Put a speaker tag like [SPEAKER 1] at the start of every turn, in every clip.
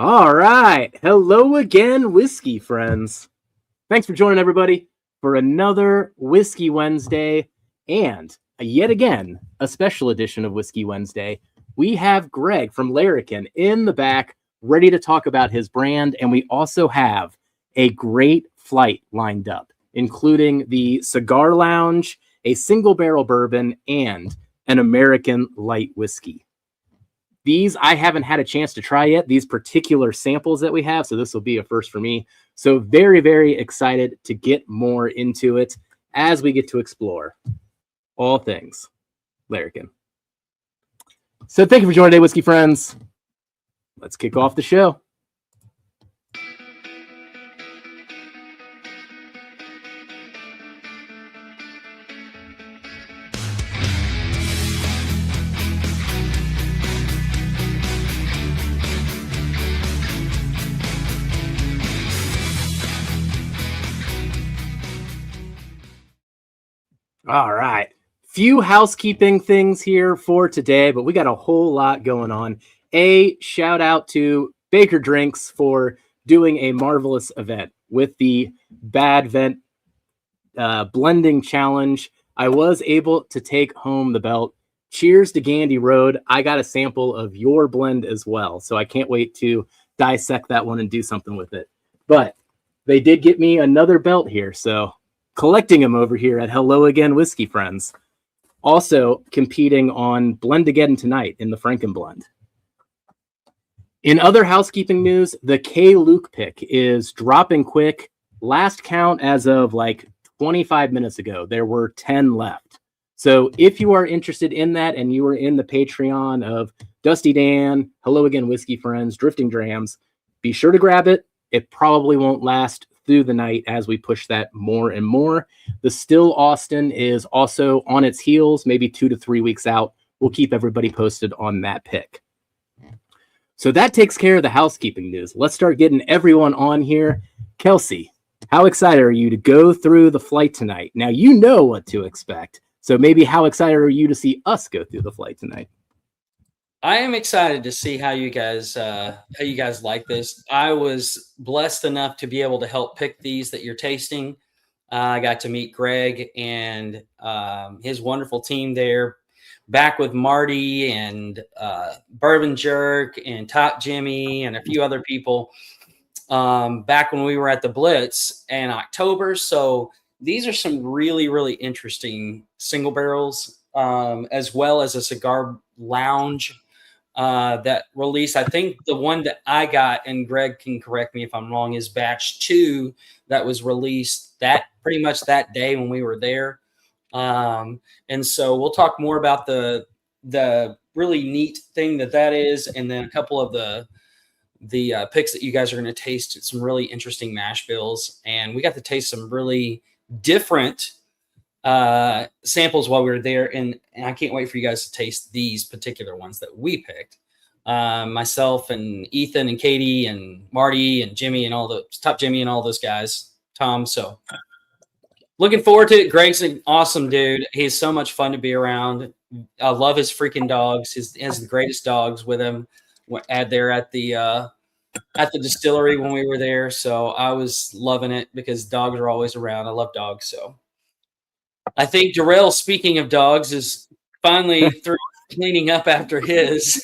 [SPEAKER 1] All right. Hello again, whiskey friends. Thanks for joining everybody for another Whiskey Wednesday and yet again, a special edition of Whiskey Wednesday. We have Greg from Larrikin in the back ready to talk about his brand. And we also have a great flight lined up, including the Cigar Lounge, a single barrel bourbon, and an American light whiskey. These I haven't had a chance to try yet, these particular samples that we have. So this will be a first for me. So very, very excited to get more into it as we get to explore all things Larrikin. So thank you for joining today, whiskey friends. Let's kick off the show. All right. Few housekeeping things here for today, but we got a whole lot going on. A shout out to Baker Drinks for doing a marvelous event with the Bad Vent blending challenge. I was able to take home the belt. Cheers to Gandy Road. I got a sample of your blend as well, so I can't wait to dissect that one and do something with it. But they did get me another belt here, so collecting them over here at Hello Again Whiskey Friends. Also competing on Blend Again tonight in the Franken Blend. In other housekeeping news, the K. Luke pick is dropping quick. Last count as of like 25 minutes ago, there were 10 left. So if you are interested in that and you are in the Patreon of Dusty Dan, Hello Again Whiskey Friends, Drifting Drams, be sure to grab it. It probably won't last through the night as we push that more and more. The Still Austin is also on its heels, maybe 2 to 3 weeks out. We'll keep everybody posted on that pick. So that takes care of the housekeeping news. Let's start getting everyone on here. Kelsey, how excited are you to go through the flight tonight? Now you know what to expect. So maybe how excited are you to see us go through the flight tonight?
[SPEAKER 2] I am excited to see how you guys like this. I was blessed enough to be able to help pick these that you're tasting. I got to meet Greg and his wonderful team there, back with Marty and Bourbon Jerk and Top Jimmy and a few other people back when we were at the Blitz in October. So these are some really, really interesting single barrels, as well as a cigar lounge that released. I think the one that I got, and Greg can correct me if I'm wrong, is batch 2 that was released that pretty much that day when we were there. And so we'll talk more about the really neat thing that is, and then a couple of the picks that you guys are going to taste. Some really interesting mash bills, and we got to taste some really different samples while we were there, and I can't wait for you guys to taste these particular ones that we picked. Myself and Ethan and Katie and Marty and Jimmy and all the Top Jimmy and all those guys, Tom. So looking forward to it. Greg's an awesome dude. He's so much fun to be around. I love his freaking dogs. He has the greatest dogs with him at the distillery when we were there. So I was loving it because dogs are always around. I love dogs. So I think Darrell, speaking of dogs, is finally through cleaning up after his.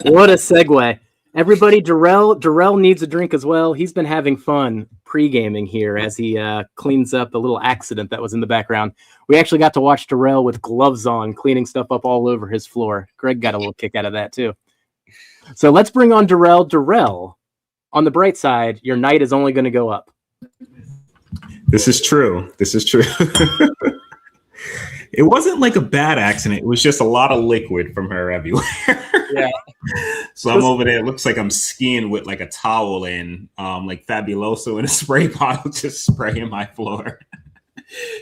[SPEAKER 1] What a segue. Everybody, Darrell needs a drink as well. He's been having fun pre-gaming here as he cleans up the little accident that was in the background. We actually got to watch Darrell with gloves on, cleaning stuff up all over his floor. Greg got a little kick out of that too. So let's bring on Darrell. Darrell, on the bright side, your night is only going to go up.
[SPEAKER 3] This is true. It wasn't like a bad accident. It was just a lot of liquid from her everywhere.
[SPEAKER 2] Yeah.
[SPEAKER 3] So I'm over there. It looks like I'm skiing with like a towel and like Fabuloso in a spray bottle, just spraying my floor.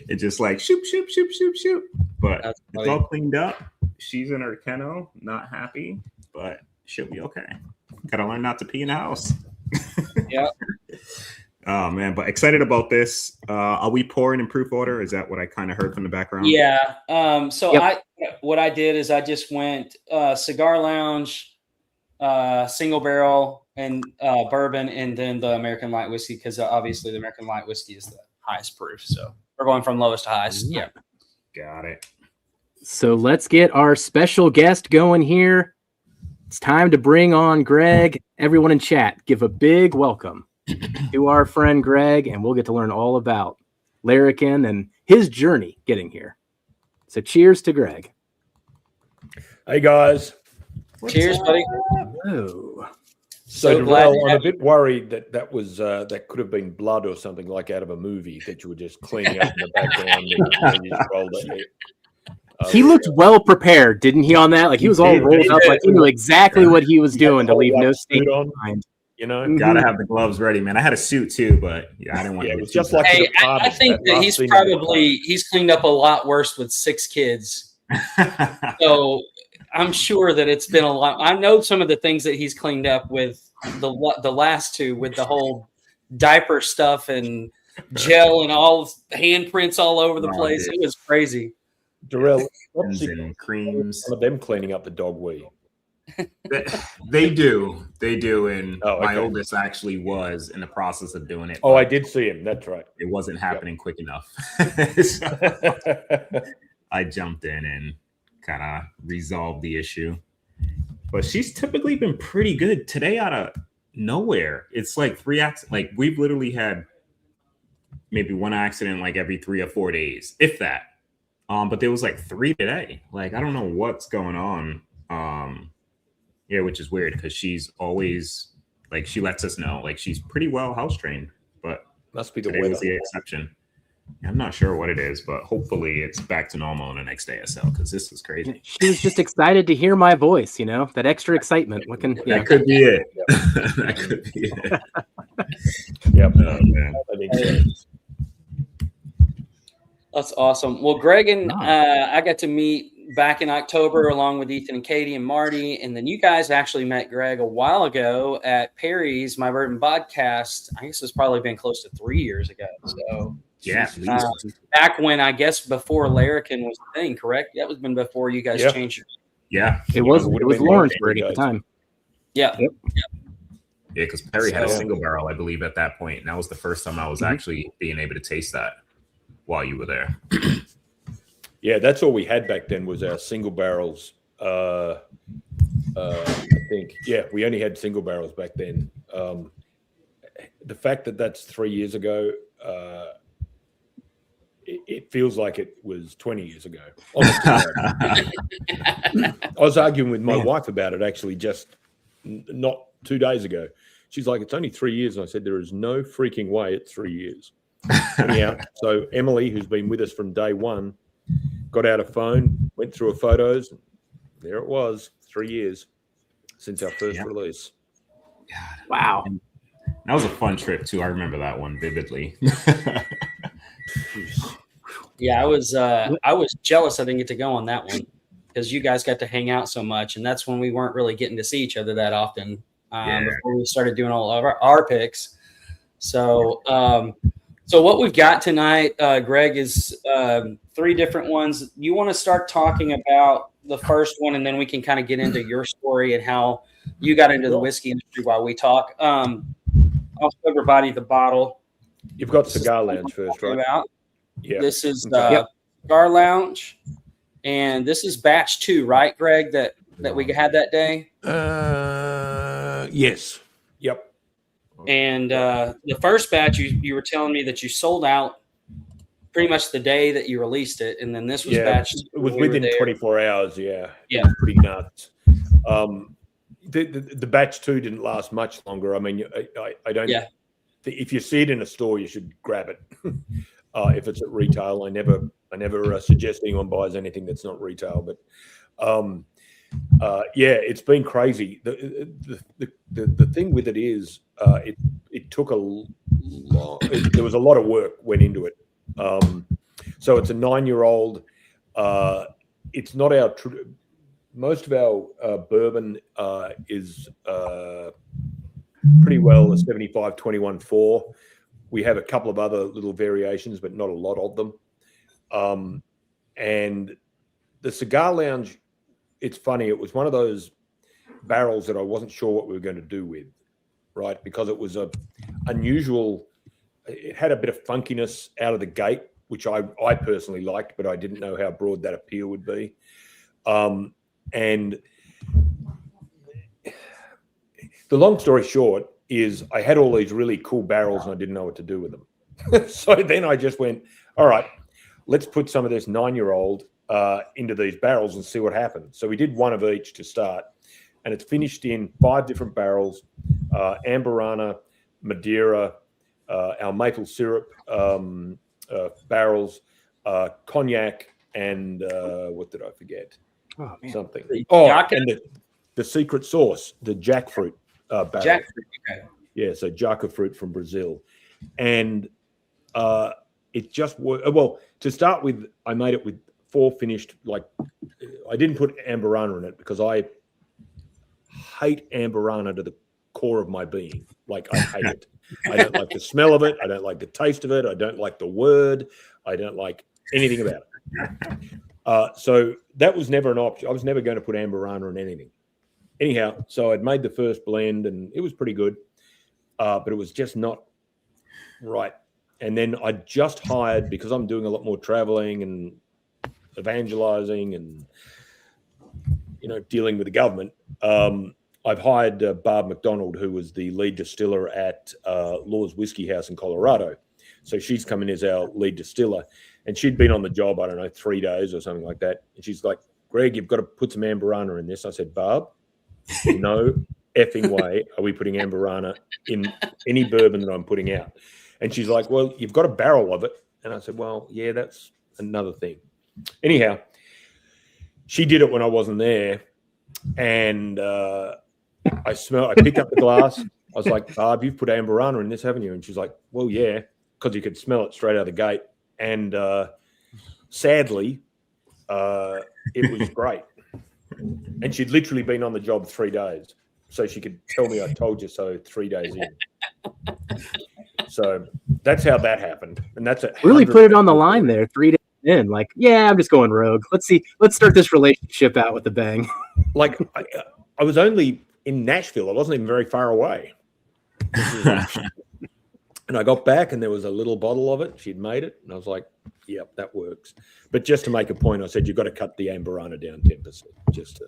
[SPEAKER 3] It just like shoop, shoop, shoop, shoop, shoop. But it's all cleaned up. She's in her kennel, not happy, but she'll be okay. Gotta learn not to pee in the house.
[SPEAKER 2] Yeah.
[SPEAKER 3] Oh man, but excited about this. Are we pouring in proof order? Is that what I kind of heard from the background?
[SPEAKER 2] Yeah. What I did is I just went Cigar Lounge, single barrel, and bourbon, and then the American light whiskey, because obviously the American light whiskey is the highest proof. So we're going from lowest to highest. Yeah.
[SPEAKER 3] Got it.
[SPEAKER 1] So let's get our special guest going here. It's time to bring on Greg. Everyone in chat, give a big welcome to our friend Greg, and we'll get to learn all about Larrikin and his journey getting here. So cheers to Greg.
[SPEAKER 4] Hey guys.
[SPEAKER 2] Cheers, buddy.
[SPEAKER 1] Oh.
[SPEAKER 4] So
[SPEAKER 2] glad
[SPEAKER 4] Darrell, I'm a bit worried that was that could have been blood or something like out of a movie that you were just cleaning up in the background. And you just rolled it.
[SPEAKER 1] He looked well prepared, didn't he, on that? Like he was all rolled up, like he knew exactly what he was doing to leave no stain behind.
[SPEAKER 4] You know,
[SPEAKER 3] Gotta have the gloves ready, man. I had a suit too, but I didn't want to.
[SPEAKER 4] It was just like
[SPEAKER 2] hey, I think that he's cleaned up a lot worse with 6 kids. So I'm sure that it's been a lot. I know some of the things that he's cleaned up with the last 2, with the whole diaper stuff and gel and all handprints all over the place. It was crazy.
[SPEAKER 4] Darrell,
[SPEAKER 3] and creams.
[SPEAKER 4] Some of them cleaning up the dog wee.
[SPEAKER 3] They do, and
[SPEAKER 4] okay.
[SPEAKER 3] my oldest actually was in the process of doing it.
[SPEAKER 4] Oh, I did see him. That's right.
[SPEAKER 3] It wasn't happening quick enough. So I jumped in and kind of resolved the issue. But she's typically been pretty good. Today, out of nowhere, it's like 3 accidents. Like we've literally had maybe 1 accident like every 3 or 4 days, if that. But there was like 3 today. Like I don't know what's going on. Yeah, which is weird because she's always like she lets us know like she's pretty well house trained, but
[SPEAKER 4] must be the
[SPEAKER 3] today
[SPEAKER 4] weather.
[SPEAKER 3] was the exception. I'm not sure what it is, but hopefully it's back to normal in the next ASL because this is crazy.
[SPEAKER 1] She was just excited to hear my voice, you know, that extra excitement. What can
[SPEAKER 3] that could be it. That could be it.
[SPEAKER 4] Yep.
[SPEAKER 3] Oh, man.
[SPEAKER 2] That's awesome. Well, Greg and I got to meet back in October along with Ethan and Katie and Marty. And then you guys actually met Greg a while ago at Perry's My Bourbon Podcast. I guess it's probably been close to 3 years ago. So
[SPEAKER 3] yeah,
[SPEAKER 2] back when I guess before Larrikin was the thing, correct? That was been before you guys changed your
[SPEAKER 1] it was Lawrenceburg at the time.
[SPEAKER 2] Yeah.
[SPEAKER 1] Yep.
[SPEAKER 3] Yeah, because Perry had a single barrel, I believe, at that point. And that was the first time I was actually being able to taste that while you were there.
[SPEAKER 4] Yeah, that's all we had back then was our single barrels. I think, we only had single barrels back then. The fact that that's 3 years ago, it feels like it was 20 years ago. I was arguing with my wife about it actually just not 2 days ago. She's like, it's only 3 years. And I said, there is no freaking way it's 3 years. Anyhow, so Emily, who's been with us from day one, got out a phone, went through her photos. There it was, 3 years since our first release.
[SPEAKER 3] God.
[SPEAKER 1] Wow.
[SPEAKER 3] That was a fun trip, too. I remember that one vividly.
[SPEAKER 2] Yeah, I was jealous I didn't get to go on that one because you guys got to hang out so much. And that's when we weren't really getting to see each other that often before we started doing all of our picks. So, so what we've got tonight, Greg, is 3 different ones. You want to start talking about the first one, and then we can kind of get into your story and how you got into the whiskey industry while we talk. I'll show everybody the bottle.
[SPEAKER 4] You've got Cigar Lounge first, right?
[SPEAKER 2] Yeah. This is Cigar Lounge, and this is batch 2, right, Greg? That we had that day.
[SPEAKER 4] Yes. Yep.
[SPEAKER 2] And the first batch, you were telling me that you sold out pretty much the day that you released it, and then this was batch 2.
[SPEAKER 4] It was within 24 hours. Yeah. Pretty nuts. The batch 2 didn't last much longer. I mean, I don't. Yeah. If you see it in a store, you should grab it. If it's at retail, I never suggest anyone buys anything that's not retail. But it's been crazy. The thing with it is, it took a long. There was a lot of work went into it. So it's a 9-year-old. It's not our. Most of our bourbon is pretty well a 75-21-4. We have a couple of other little variations, but not a lot of them. And the Cigar Lounge, it's funny. It was one of those barrels that I wasn't sure what we were going to do with. right? Because it was a unusual. It had a bit of funkiness out of the gate, which I personally liked, but I didn't know how broad that appeal would be. And the long story short is I had all these really cool barrels and I didn't know what to do with them. So then I just went, all right, let's put some of this 9-year-old into these barrels and see what happens. So we did one of each to start, and it's finished in 5 different barrels, Amburana, Madeira, our maple syrup barrels, cognac, and what did I forget?
[SPEAKER 1] Oh, man.
[SPEAKER 4] Something. Oh, and the secret sauce, the jackfruit barrel.
[SPEAKER 2] Jackfruit. Okay.
[SPEAKER 4] Yeah, so jaca fruit from Brazil. And it just worked. Well, to start with, I made it with 4 finished, like, I didn't put Amburana in it because I hate Amburana to the core of my being. Like, I hate it. I don't like the smell of it. I don't like the taste of it. I don't like the word. I don't like anything about it. So that was never an option. I was never going to put Amburana in anything. Anyhow, so I'd made the first blend and it was pretty good, but it was just not right. And then I just hired, because I'm doing a lot more traveling and evangelizing and, you know, dealing with the government. I've hired Barb McDonald, who was the lead distiller at Law's Whiskey House in Colorado. So she's come in as our lead distiller, and she'd been on the job, I don't know, 3 days or something like that. And she's like, Greg, you've got to put some Amburana in this. I said, Barb, no effing way are we putting Amburana in any bourbon that I'm putting out. And she's like, well, you've got a barrel of it. And I said, well, yeah, that's another thing. Anyhow, she did it when I wasn't there. And I picked up the glass. I was like, Barb, you've put Amburana in this, haven't you? And she's like, well, yeah, because you could smell it straight out of the gate. And sadly, it was great. And she'd literally been on the job 3 days. So she could tell me I told you so 3 days in. So that's how that happened. And that's it.
[SPEAKER 1] Really put it on the line there 3 days in. Like, yeah, I'm just going rogue. Let's see. Let's start this relationship out with a bang.
[SPEAKER 4] Like, I was only in Nashville. I wasn't even very far away. And I got back and there was a little bottle of it. She'd made it. And I was like, yep, that works. But just to make a point, I said, you've got to cut the Amburana down 10%. Just to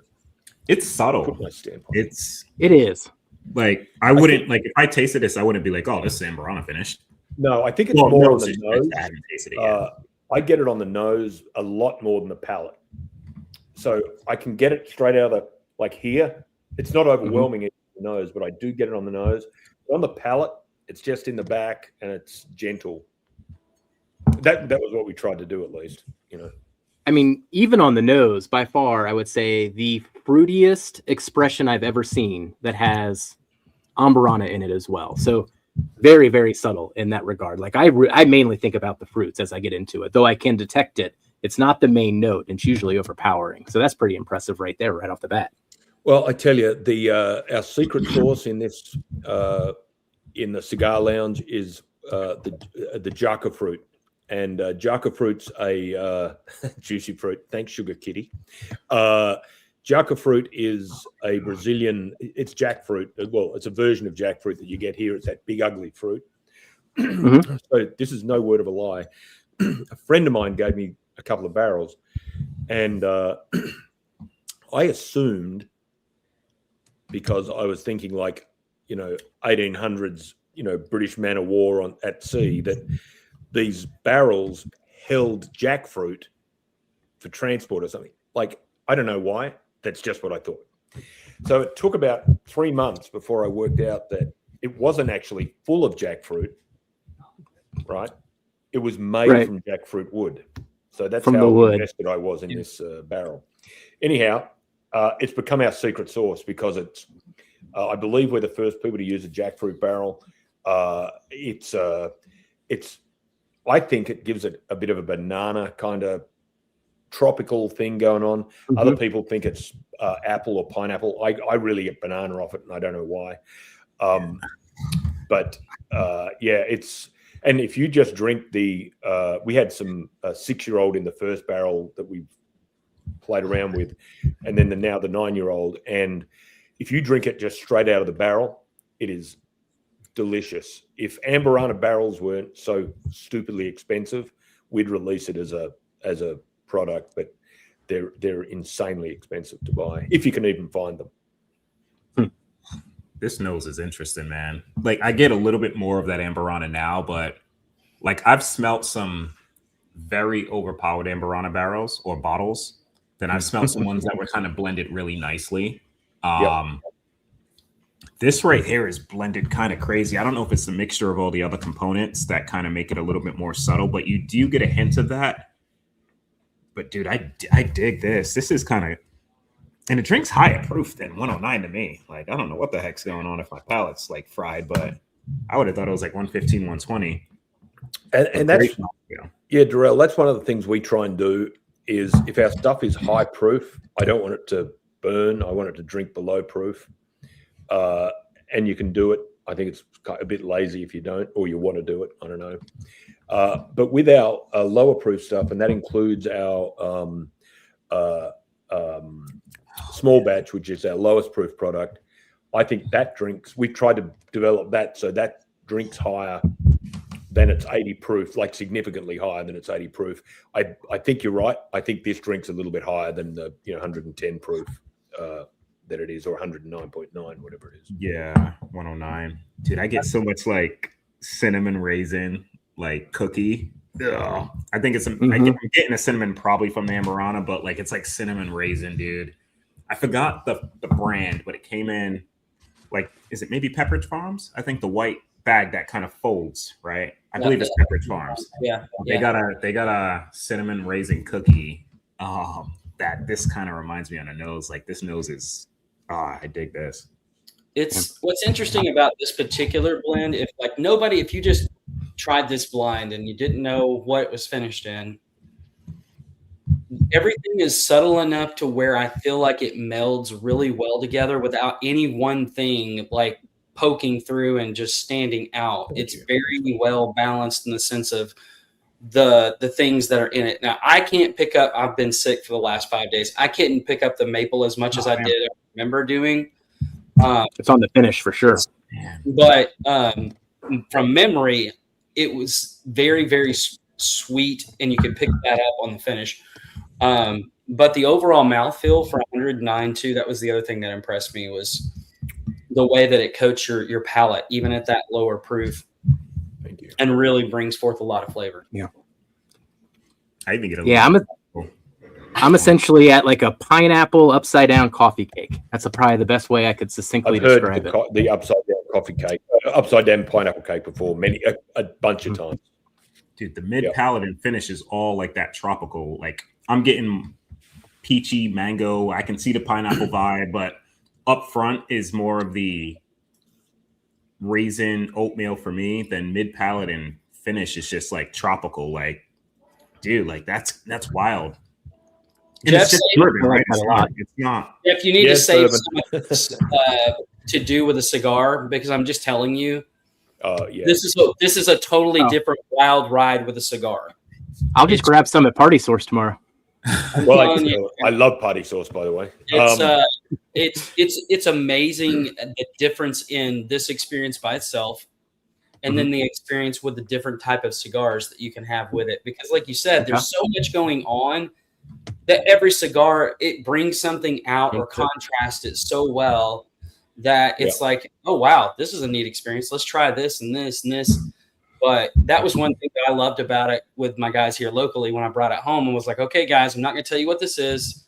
[SPEAKER 3] It's subtle.
[SPEAKER 4] put my stamp on
[SPEAKER 1] It is.
[SPEAKER 3] Like, I wouldn't, like, if I tasted this, I wouldn't be like, oh, this is Amburana finished.
[SPEAKER 4] No, I think it's
[SPEAKER 3] Well,
[SPEAKER 4] more
[SPEAKER 3] no,
[SPEAKER 4] on the
[SPEAKER 3] it's
[SPEAKER 4] nose.
[SPEAKER 3] just I haven't tasted it yet.
[SPEAKER 4] I get it on the nose a lot more than the palate. So I can get it straight out of the, like here. It's not overwhelming in the nose, but I do get it on the nose. On the palate, it's just in the back and it's gentle. That was what we tried to do, at least, you know.
[SPEAKER 1] I mean, even on the nose, by far, I would say the fruitiest expression I've ever seen that has Amburana in it as well. So very, very subtle in that regard. Like I mainly think about the fruits as I get into it, though I can detect it. It's not the main note. It's usually overpowering. So that's pretty impressive right there, right off the bat.
[SPEAKER 4] Well, I tell you, our secret sauce in this in the cigar lounge is the jaca fruit. And jaca fruit's a juicy fruit. Thanks, Sugar Kitty. Jaca fruit is a Brazilian, it's jackfruit. Well, it's a version of jackfruit that you get here. It's that big, ugly fruit. So this is no word of a lie. A friend of mine gave me a couple of barrels. And I assumed, because I was thinking like, 1800s, British man of war at sea, that these barrels held jackfruit for transport or something. Like, I don't know why. That's just what I thought. So it took about 3 months before I worked out that it wasn't actually full of jackfruit, right? It was made from jackfruit wood. So that's how invested I was in this barrel. Anyhow, it's become our secret sauce because it's, I believe we're the first people to use a jackfruit barrel. I think it gives it a bit of a banana kind of tropical thing going on. Other people think it's apple or pineapple. I really get banana off it, and I don't know why. It's, and if you just drink we had some 6-year-old in the first barrel that we played around with, and then now the 9-year-old. And if you drink it just straight out of the barrel, it is delicious. If Amberana barrels weren't so stupidly expensive, we'd release it as a product, but they're insanely expensive to buy if you can even find them.
[SPEAKER 3] This nose is interesting, man. Like I get a little bit more of that Amberana now, but like I've smelt some very overpowered Amberana barrels or bottles. Then I've smelt some ones that were kind of blended really nicely. This right here is blended kind of crazy. I don't know if it's a mixture of all the other components that kind of make it a little bit more subtle, but you do get a hint of that. But dude, I dig this. This is kind of, and it drinks higher proof than 109 to me. Like, I don't know what the heck's going on if my palate's like fried, but I would have thought it was like 115, 120.
[SPEAKER 4] And that's, Darrell, that's one of the things we try and do is if our stuff is high proof, I don't want it to burn. I want it to drink below proof. And you can do it. I think it's a bit lazy if you don't, or you want to do it. I don't know. But with our lower proof stuff, and that includes our small batch, which is our lowest proof product, I think that drinks, we've tried to develop that so that drinks higher than it's 80 proof, like significantly higher than it's 80 proof. I think you're right. I think this drinks a little bit higher than the 110 proof that it is, or 109.9, whatever it is.
[SPEAKER 3] Yeah, 109. Dude, I get so much like cinnamon raisin, like cookie. Ugh. I think it's I'm getting a cinnamon probably from the Amberana, but like it's like cinnamon raisin, dude. I forgot the brand, but it came in like, is it maybe Pepperidge Farms? I think the white bag that kind of folds, right? I believe it's Pepperidge Farms.
[SPEAKER 2] Yeah.
[SPEAKER 3] They got a cinnamon raisin cookie. That this kind of reminds me on the nose. Like this nose is I dig this.
[SPEAKER 2] It's what's interesting about this particular blend. If you just tried this blind and you didn't know what it was finished in, everything is subtle enough to where I feel like it melds really well together without any one thing like poking through and just standing out. It's very well balanced in the sense of the things that are in it. Now I can't pick up, I've been sick for the last 5 days. I couldn't pick up the maple as much as I did remember doing.
[SPEAKER 1] It's on the finish for sure.
[SPEAKER 2] But from memory, it was very, very sweet, and you could pick that up on the finish. But the overall mouthfeel for 109 too, that was the other thing that impressed me, was the way that it coats your palate, even at that lower proof.
[SPEAKER 4] Thank you.
[SPEAKER 2] And really brings forth a lot of flavor.
[SPEAKER 1] Yeah.
[SPEAKER 3] I even get a
[SPEAKER 1] I'm essentially at like a pineapple upside down coffee cake. That's probably the best way I could succinctly describe it.
[SPEAKER 4] The upside down coffee cake, upside down pineapple cake before a bunch of times.
[SPEAKER 3] Dude, the mid palate and finish is all like that tropical. Like I'm getting peachy mango. I can see the pineapple vibe, but up front is more of the raisin oatmeal for me. Then mid palate and finish is just like tropical. Like, dude, like that's wild.
[SPEAKER 2] Jeff,
[SPEAKER 3] it's bourbon, right? It's not.
[SPEAKER 2] If you need to save some to do with a cigar, because I'm just telling you, this is a totally different wild ride with a cigar.
[SPEAKER 1] I'll just grab some at Party Source tomorrow.
[SPEAKER 4] Well, I love Party Source, by the way.
[SPEAKER 2] It's amazing the difference in this experience by itself, and then the experience with the different type of cigars that you can have with it. Because, like you said, there's so much going on that every cigar, it brings something out or contrasts it so well that it's like, oh wow, this is a neat experience. Let's try this and this and this. But that was one thing that I loved about it with my guys here locally when I brought it home and was like, okay, guys, I'm not going to tell you what this is.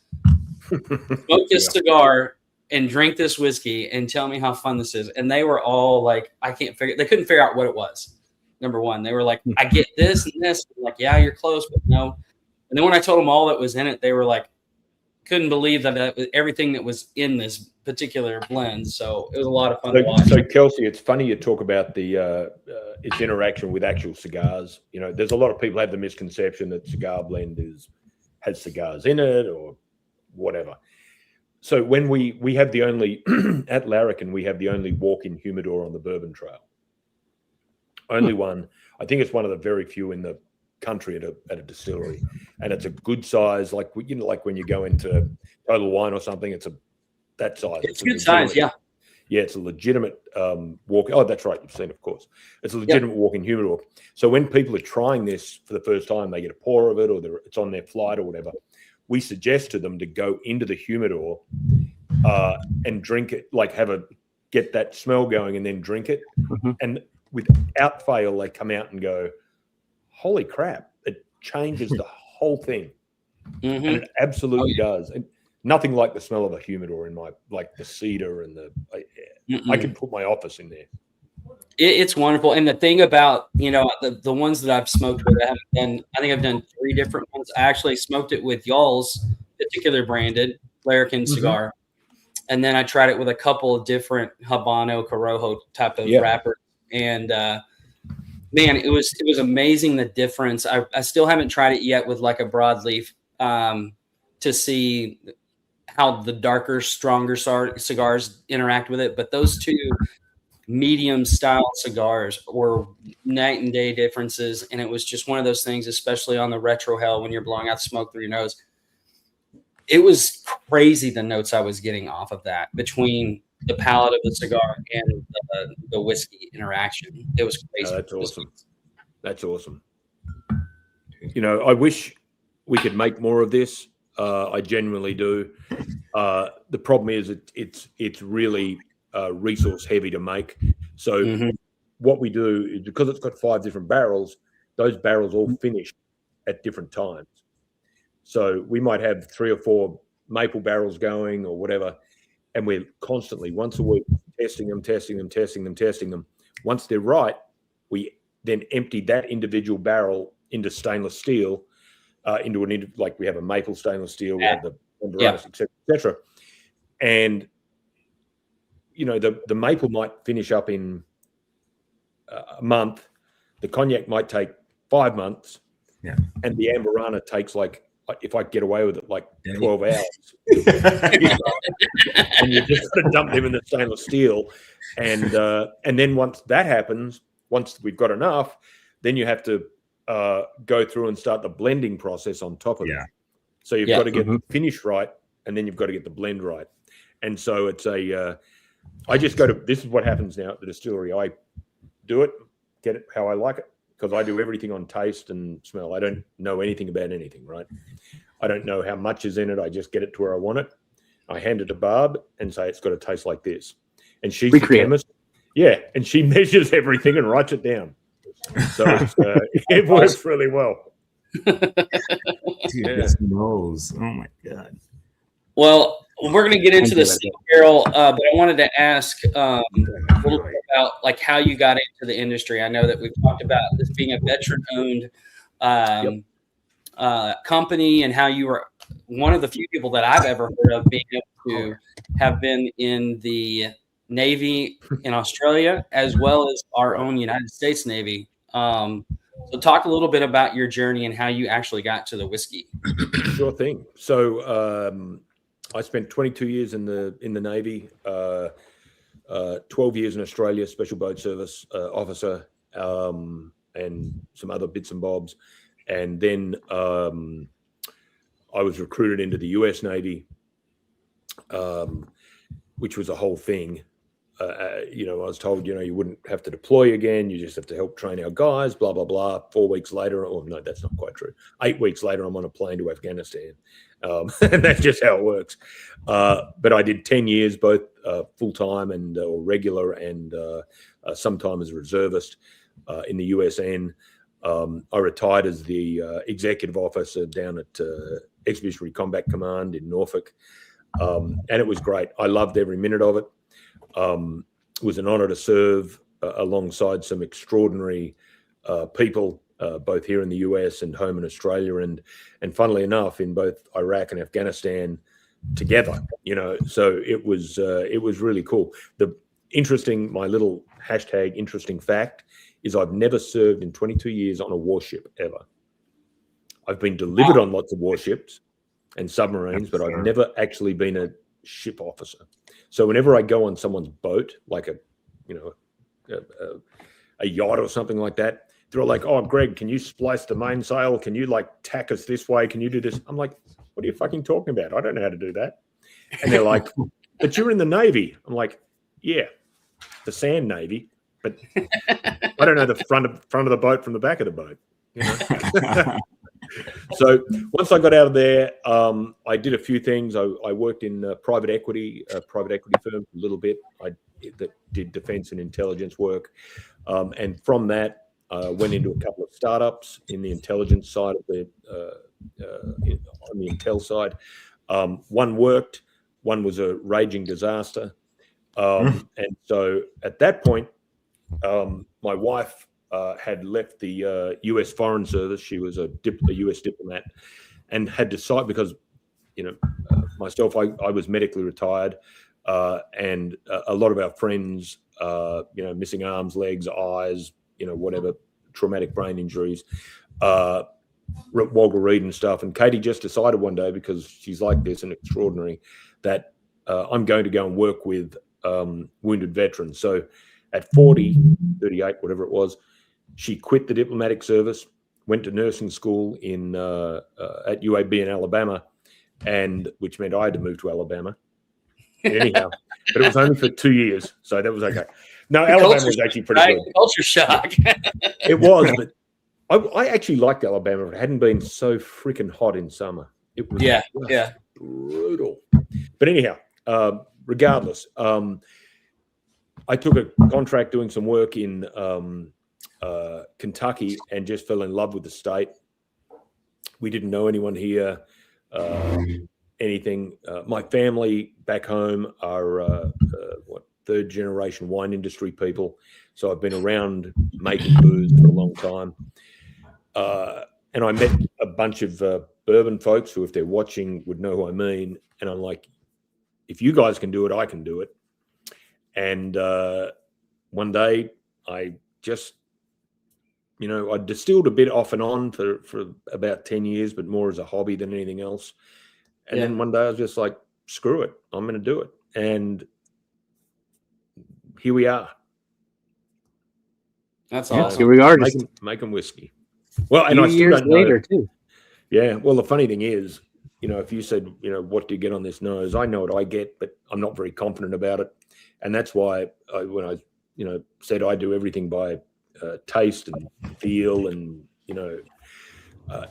[SPEAKER 2] Smoke this cigar and drink this whiskey and tell me how fun this is. And they were all like, they couldn't figure out what it was. Number one, they were like, I get this and this. I'm like, yeah, you're close, but no. And then when I told them all that was in it, they were like, couldn't believe that was everything that was in this particular blend. So it was a lot of fun to watch.
[SPEAKER 4] So Kelsey, it's funny you talk about the its interaction with actual cigars. You know, there's a lot of people have the misconception that cigar blend has cigars in it or whatever. So when we have the only at Larrikin, we have the only walk-in humidor on the Bourbon Trail. Only one. I think it's one of the very few in the country at a distillery, and it's a good size, like like when you go into Total Wine or something, it's that size.
[SPEAKER 2] It's good size, yeah.
[SPEAKER 4] Yeah, it's a legitimate walk. Oh, that's right. You've seen it, of course. It's a legitimate walk-in humidor. So when people are trying this for the first time, they get a pour of it or it's on their flight or whatever, we suggest to them to go into the humidor and drink it, like get that smell going and then drink it.
[SPEAKER 1] Mm-hmm.
[SPEAKER 4] And without fail, they come out and go, holy crap, it changes the whole thing.
[SPEAKER 2] Mm-hmm.
[SPEAKER 4] And it absolutely does. And nothing like the smell of a humidor like the cedar and I could put my office in there.
[SPEAKER 2] It's wonderful. And the thing about, the ones that I've smoked with, I think I've done 3 different ones. I actually smoked it with y'all's particular branded Larrikin cigar. And then I tried it with a couple of different Habano, Corojo type of wrappers. And man, it was amazing, the difference. I still haven't tried it yet with like a broadleaf to see how the darker, stronger cigars interact with it. But those 2 medium style cigars were night and day differences. And it was just one of those things, especially on the retro hell when you're blowing out smoke through your nose. It was crazy the notes I was getting off of that between the palate of the cigar and the whiskey interaction. It was crazy.
[SPEAKER 4] That's awesome. That's awesome. I wish we could make more of this. I genuinely do. The problem is it's really resource heavy to make. So what we do is, because it's got 5 different barrels, those barrels all finish at different times. So we might have 3 or 4 maple barrels going or whatever, and we're constantly once a week testing them. Once they're right, we then empty that individual barrel into stainless steel, like we have a maple stainless steel, we have the etc. And the maple might finish up in a month, the cognac might take 5 months, and the Amburana takes, like, if I get away with it, like 12 hours. And you just got to dump them in the stainless steel. And then once that happens, once we've got enough, then you have to go through and start the blending process on top of it. So you've got to get the finish right, and then you've got to get the blend right. And so it's I just go to, this is what happens now at the distillery. I do it, get it how I like it, because I do everything on taste and smell. I don't know anything about anything, right? I don't know how much is in it. I just get it to where I want it. I hand it to Barb and say, it's got to taste like this. And she's the chemist. Yeah, and she measures everything and writes it down. So it works really well.
[SPEAKER 3] Dude, this nose. Oh, my God.
[SPEAKER 2] Well, we're going to get into the single barrel, but I wanted to ask a little bit about like how you got into the industry. I know that we've talked about this being a veteran-owned company, and how you were one of the few people that I've ever heard of being able to have been in the Navy in Australia, as well as our own United States Navy. So talk a little bit about your journey and how you actually got to the whiskey.
[SPEAKER 4] Sure thing. So I spent 22 years in the Navy, 12 years in Australia, Special Boat Service officer, and some other bits and bobs. And then I was recruited into the US Navy, which was a whole thing. I was told, you wouldn't have to deploy again. You just have to help train our guys, blah, blah, blah. 4 weeks later, no, that's not quite true. 8 weeks later, I'm on a plane to Afghanistan. And that's just how it works. But I did 10 years, both full-time and or regular, and sometime as a reservist in the USN. I retired as the executive officer down at Expeditionary Combat Command in Norfolk. And it was great. I loved every minute of it. It was an honor to serve alongside some extraordinary people, both here in the US and home in Australia, and funnily enough, in both Iraq and Afghanistan together. So it was really cool. My little hashtag interesting fact is I've never served in 22 years on a warship ever. I've been delivered on lots of warships and submarines, but I've never actually been a ship officer. So whenever I go on someone's boat, like a yacht or something like that, they're all like, "Oh, Greg, can you splice the mainsail? Can you tack us this way? Can you do this?" I'm like, "What are you fucking talking about? I don't know how to do that." And they're like, "But you're in the Navy." I'm like, Yeah, the Sand Navy, but I don't know the front of the boat from the back of the boat. You know? So once I got out of there, I did a few things. I worked in a private equity firm a little bit. That did defense and intelligence work, and from that, went into a couple of startups in the intelligence side of the on the intel side. One worked. One was a raging disaster. And so at that point, my wife had left the U.S. Foreign Service. She was a U.S. diplomat, and had decided, because myself, I was medically retired, and a lot of our friends, missing arms, legs, eyes, whatever, traumatic brain injuries, Walter Reed and stuff. And Katie just decided one day, because she's like this and extraordinary, that I'm going to go and work with wounded veterans. So at 38, whatever it was, she quit the diplomatic service, went to nursing school at UAB in Alabama, and which meant I had to move to Alabama. Anyhow, but it was only for 2 years, so that was okay. No, Alabama was actually pretty good.
[SPEAKER 2] Culture shock.
[SPEAKER 4] It was, but I actually liked Alabama. It hadn't been so freaking hot in summer. It was brutal. But anyhow, regardless, I took a contract doing some work in Kentucky and just fell in love with the state. We didn't know anyone here, anything. My family back home are third generation wine industry people. So I've been around making booze for a long time. And I met a bunch of bourbon folks who, if they're watching, would know who I mean. And I'm like, if you guys can do it, I can do it. And one day I just, I distilled a bit off and on for about 10 years, but more as a hobby than anything else. And then one day I was just like, screw it, I'm going to do it. And here we are.
[SPEAKER 2] That's awesome.
[SPEAKER 1] Here we are, just
[SPEAKER 4] making whiskey. Well, and
[SPEAKER 1] few
[SPEAKER 4] I still
[SPEAKER 1] years
[SPEAKER 4] don't know.
[SPEAKER 1] later too.
[SPEAKER 4] Yeah. Well, the funny thing is, if you said, what do you get on this nose? I know what I get, but I'm not very confident about it. And that's why when I said I do everything by taste and feel, and,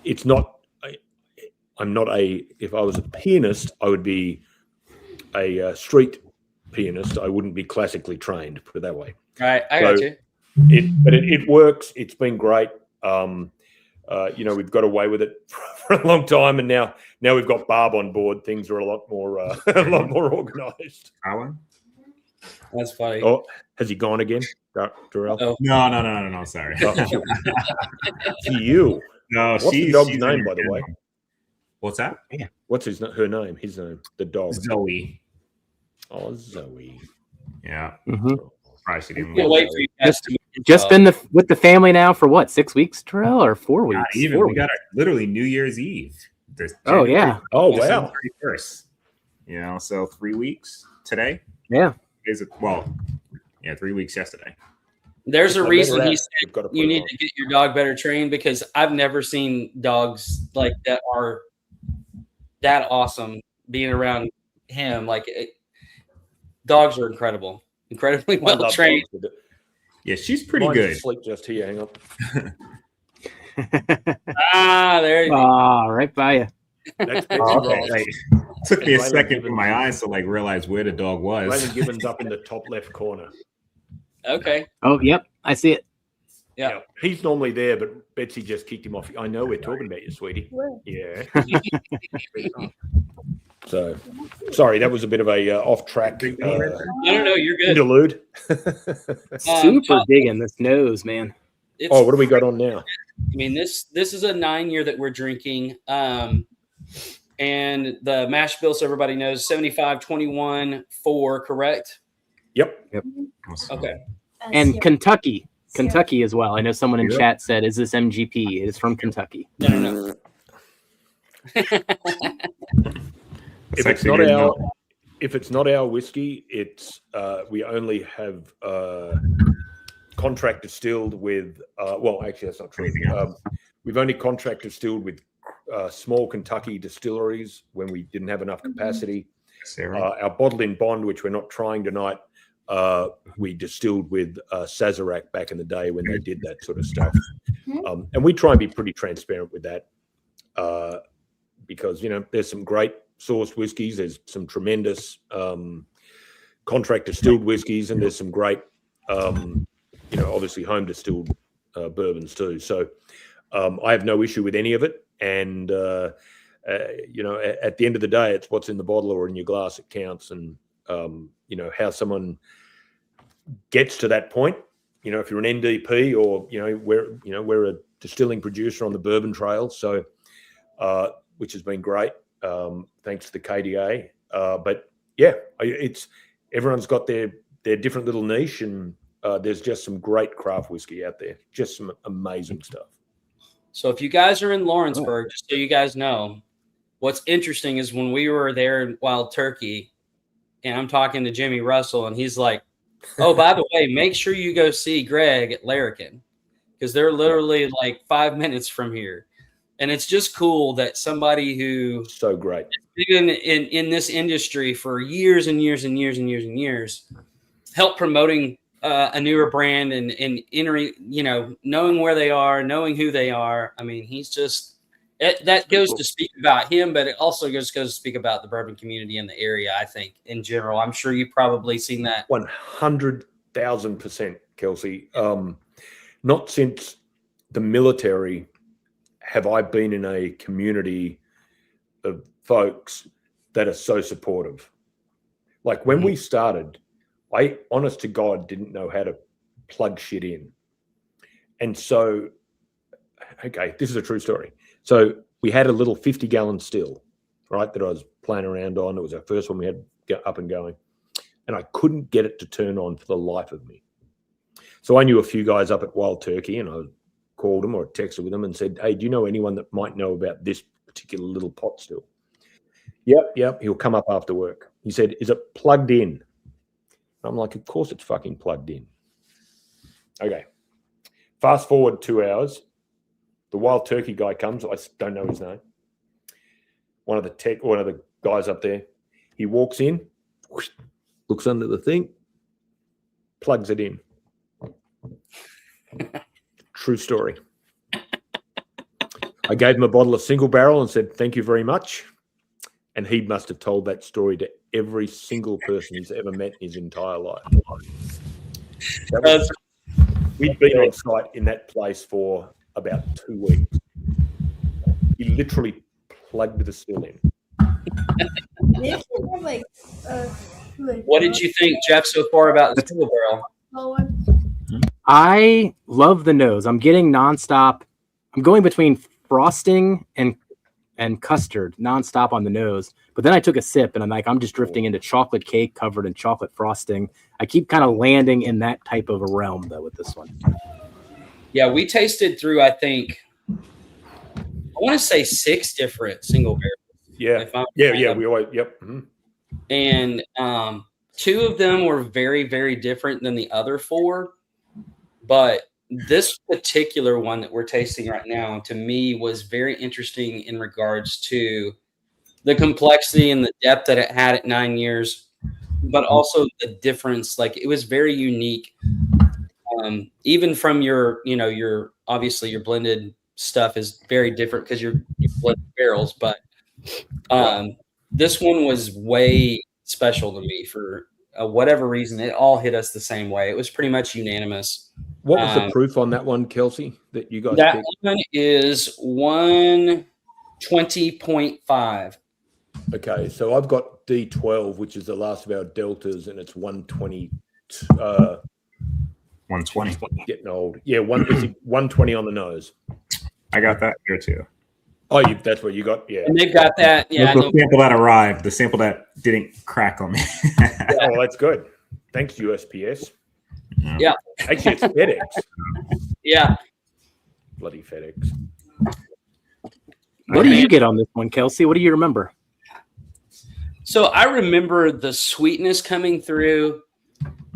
[SPEAKER 4] it's not, I'm not if I was a pianist, I would be a street pianist. I wouldn't be classically trained, put it that way.
[SPEAKER 2] Right. I got you.
[SPEAKER 4] It works. It's been great. We've got away with it for a long time, and now we've got Barb on board. Things are a lot more organized.
[SPEAKER 3] Alan?
[SPEAKER 2] That's funny.
[SPEAKER 4] Oh, has he gone again, Darrell?
[SPEAKER 3] Oh. No. Sorry.
[SPEAKER 4] To you.
[SPEAKER 3] No,
[SPEAKER 4] what's the dog's name, by the way?
[SPEAKER 3] What's that?
[SPEAKER 1] Yeah.
[SPEAKER 4] What's her name? His name. The dog.
[SPEAKER 3] Zoe.
[SPEAKER 4] Oh, Zoe.
[SPEAKER 3] Yeah.
[SPEAKER 1] Mm-hmm.
[SPEAKER 3] Probably she didn't
[SPEAKER 2] Wait for you guys to
[SPEAKER 1] just been with the family now for what, 6 weeks, Terrell, or 4 weeks?
[SPEAKER 3] Not even.
[SPEAKER 1] 4
[SPEAKER 3] We
[SPEAKER 1] weeks.
[SPEAKER 3] got Literally New Year's Eve.
[SPEAKER 1] Oh yeah.
[SPEAKER 4] Oh wow.
[SPEAKER 3] 31st. So 3 weeks today.
[SPEAKER 1] Yeah.
[SPEAKER 3] Is it? 3 weeks yesterday.
[SPEAKER 2] There's a reason he said
[SPEAKER 4] you
[SPEAKER 2] need to get your dog better trained, because I've never seen dogs like that are that awesome being around him. Dogs are incredibly well trained.
[SPEAKER 3] Yeah, she's pretty
[SPEAKER 4] Mine's
[SPEAKER 3] good.
[SPEAKER 4] asleep just here. Hang on.
[SPEAKER 2] There you go.
[SPEAKER 1] Right by you.
[SPEAKER 4] That's
[SPEAKER 3] Okay. Took me a
[SPEAKER 4] Raymond
[SPEAKER 3] second for
[SPEAKER 4] Gibbons.
[SPEAKER 3] my eyes to realize where the dog was.
[SPEAKER 4] Raymond Gibbons up in the top left corner.
[SPEAKER 2] Okay.
[SPEAKER 1] Oh, yep. I see it.
[SPEAKER 2] Yeah.
[SPEAKER 4] He's normally there, but Betsy just kicked him off. I know we're talking about you, sweetie. Yeah. So, sorry, that was a bit of a off track
[SPEAKER 2] No, you're good.
[SPEAKER 4] interlude.
[SPEAKER 1] Super digging this nose, man.
[SPEAKER 4] What do we got on now?
[SPEAKER 2] I mean, this is a 9-year that we're drinking. And the mash bill, so everybody knows, 75-21-4, correct?
[SPEAKER 4] Yep.
[SPEAKER 2] Okay.
[SPEAKER 1] And Kentucky as well. I know someone in chat said, "Is this MGP?" It is from Kentucky.
[SPEAKER 2] No.
[SPEAKER 4] If it's not our whiskey, it's we only have contract distilled with. Actually, that's not true. We've only contract distilled with small Kentucky distilleries when we didn't have enough capacity. Our bottled in bond, which we're not trying tonight, We distilled with Sazerac back in the day when they did that sort of stuff. And we try and be pretty transparent with that because, there's some great sourced whiskies. There's some tremendous contract distilled whiskies, and there's some great, obviously home distilled bourbons too. So I have no issue with any of it. And, at the end of the day, it's what's in the bottle or in your glass that counts. And, how someone gets to that point, if you're an NDP or, we're a distilling producer on the Bourbon Trail. So, which has been great. Thanks to the KDA. But yeah, everyone's got their different little niche, and there's just some great craft whiskey out there. Just some amazing stuff.
[SPEAKER 2] So if you guys are in Lawrenceburg, just so you guys know, what's interesting is when we were there in Wild Turkey, and I'm talking to Jimmy Russell, and he's like, oh, by the way, make sure you go see Greg at Larrikin, because they're literally like 5 minutes from here. And it's just cool that somebody who
[SPEAKER 4] so great
[SPEAKER 2] been in this industry for years and years and years and years and years, help promoting a newer brand and entering, knowing where they are, knowing who they are. I mean, he's just that goes to speak about him, but it also goes to speak about the bourbon community in the area. I think in general, I'm sure you've probably seen that
[SPEAKER 4] 100,000%, Kelsey. Not since the military have I been in a community of folks that are so supportive. Like when we started, I, honest to God, didn't know how to plug shit in. And so, okay, this is a true story. So we had a little 50-gallon still, right, that I was playing around on. It was our first one we had up and going. And I couldn't get it to turn on for the life of me. So I knew a few guys up at Wild Turkey, and I called them or texted with them and said, hey, do you know anyone that might know about this particular little pot still? Yep. He'll come up after work. He said, is it plugged in? I'm like, of course it's fucking plugged in. Okay. Fast forward 2 hours. The Wild Turkey guy comes. I don't know his name. One of the guys up there. He walks in, looks under the thing, plugs it in. True story. I gave him a bottle of single barrel and said, thank you very much. And he must have told that story to every single person he's ever met in his entire life. We'd been on site in that place for about 2 weeks. He literally plugged the still in.
[SPEAKER 2] What did you think, Jeff, so far about the single barrel?
[SPEAKER 1] I love the nose. I'm getting nonstop. I'm going between frosting and custard nonstop on the nose. But then I took a sip and I'm just drifting into chocolate cake covered in chocolate frosting. I keep kind of landing in that type of a realm though with this one.
[SPEAKER 2] Yeah, we tasted through, I think, I want to say 6 different single barrels.
[SPEAKER 4] Yeah. We always, yep. Mm-hmm.
[SPEAKER 2] And 2 of them were very, very different than the other 4. But this particular one that we're tasting right now, to me, was very interesting in regards to the complexity and the depth that it had at 9 years, but also the difference. Like, it was very unique. Even from your obviously your blended stuff is very different because you're blended barrels, but this one was way special to me for whatever reason. It all hit us the same way. It was pretty much unanimous.
[SPEAKER 4] What was the proof on that one, Kelsey, that you guys
[SPEAKER 2] that
[SPEAKER 4] picked?
[SPEAKER 2] One is 120.5.
[SPEAKER 4] Okay, so I've got D12, which is the last of our deltas, and it's 120.
[SPEAKER 3] 120.
[SPEAKER 4] Getting old. Yeah, 120 on the nose.
[SPEAKER 3] I got that here too.
[SPEAKER 4] Oh, that's what you got? Yeah.
[SPEAKER 2] And they've got that. Yeah.
[SPEAKER 3] The sample that arrived, the sample that didn't crack on me.
[SPEAKER 4] Oh, that's good. Thanks, USPS.
[SPEAKER 2] Yeah.
[SPEAKER 4] Actually, it's FedEx.
[SPEAKER 2] Yeah.
[SPEAKER 4] Bloody FedEx.
[SPEAKER 1] What do you get on this one, Kelsey? What do you remember?
[SPEAKER 2] So I remember the sweetness coming through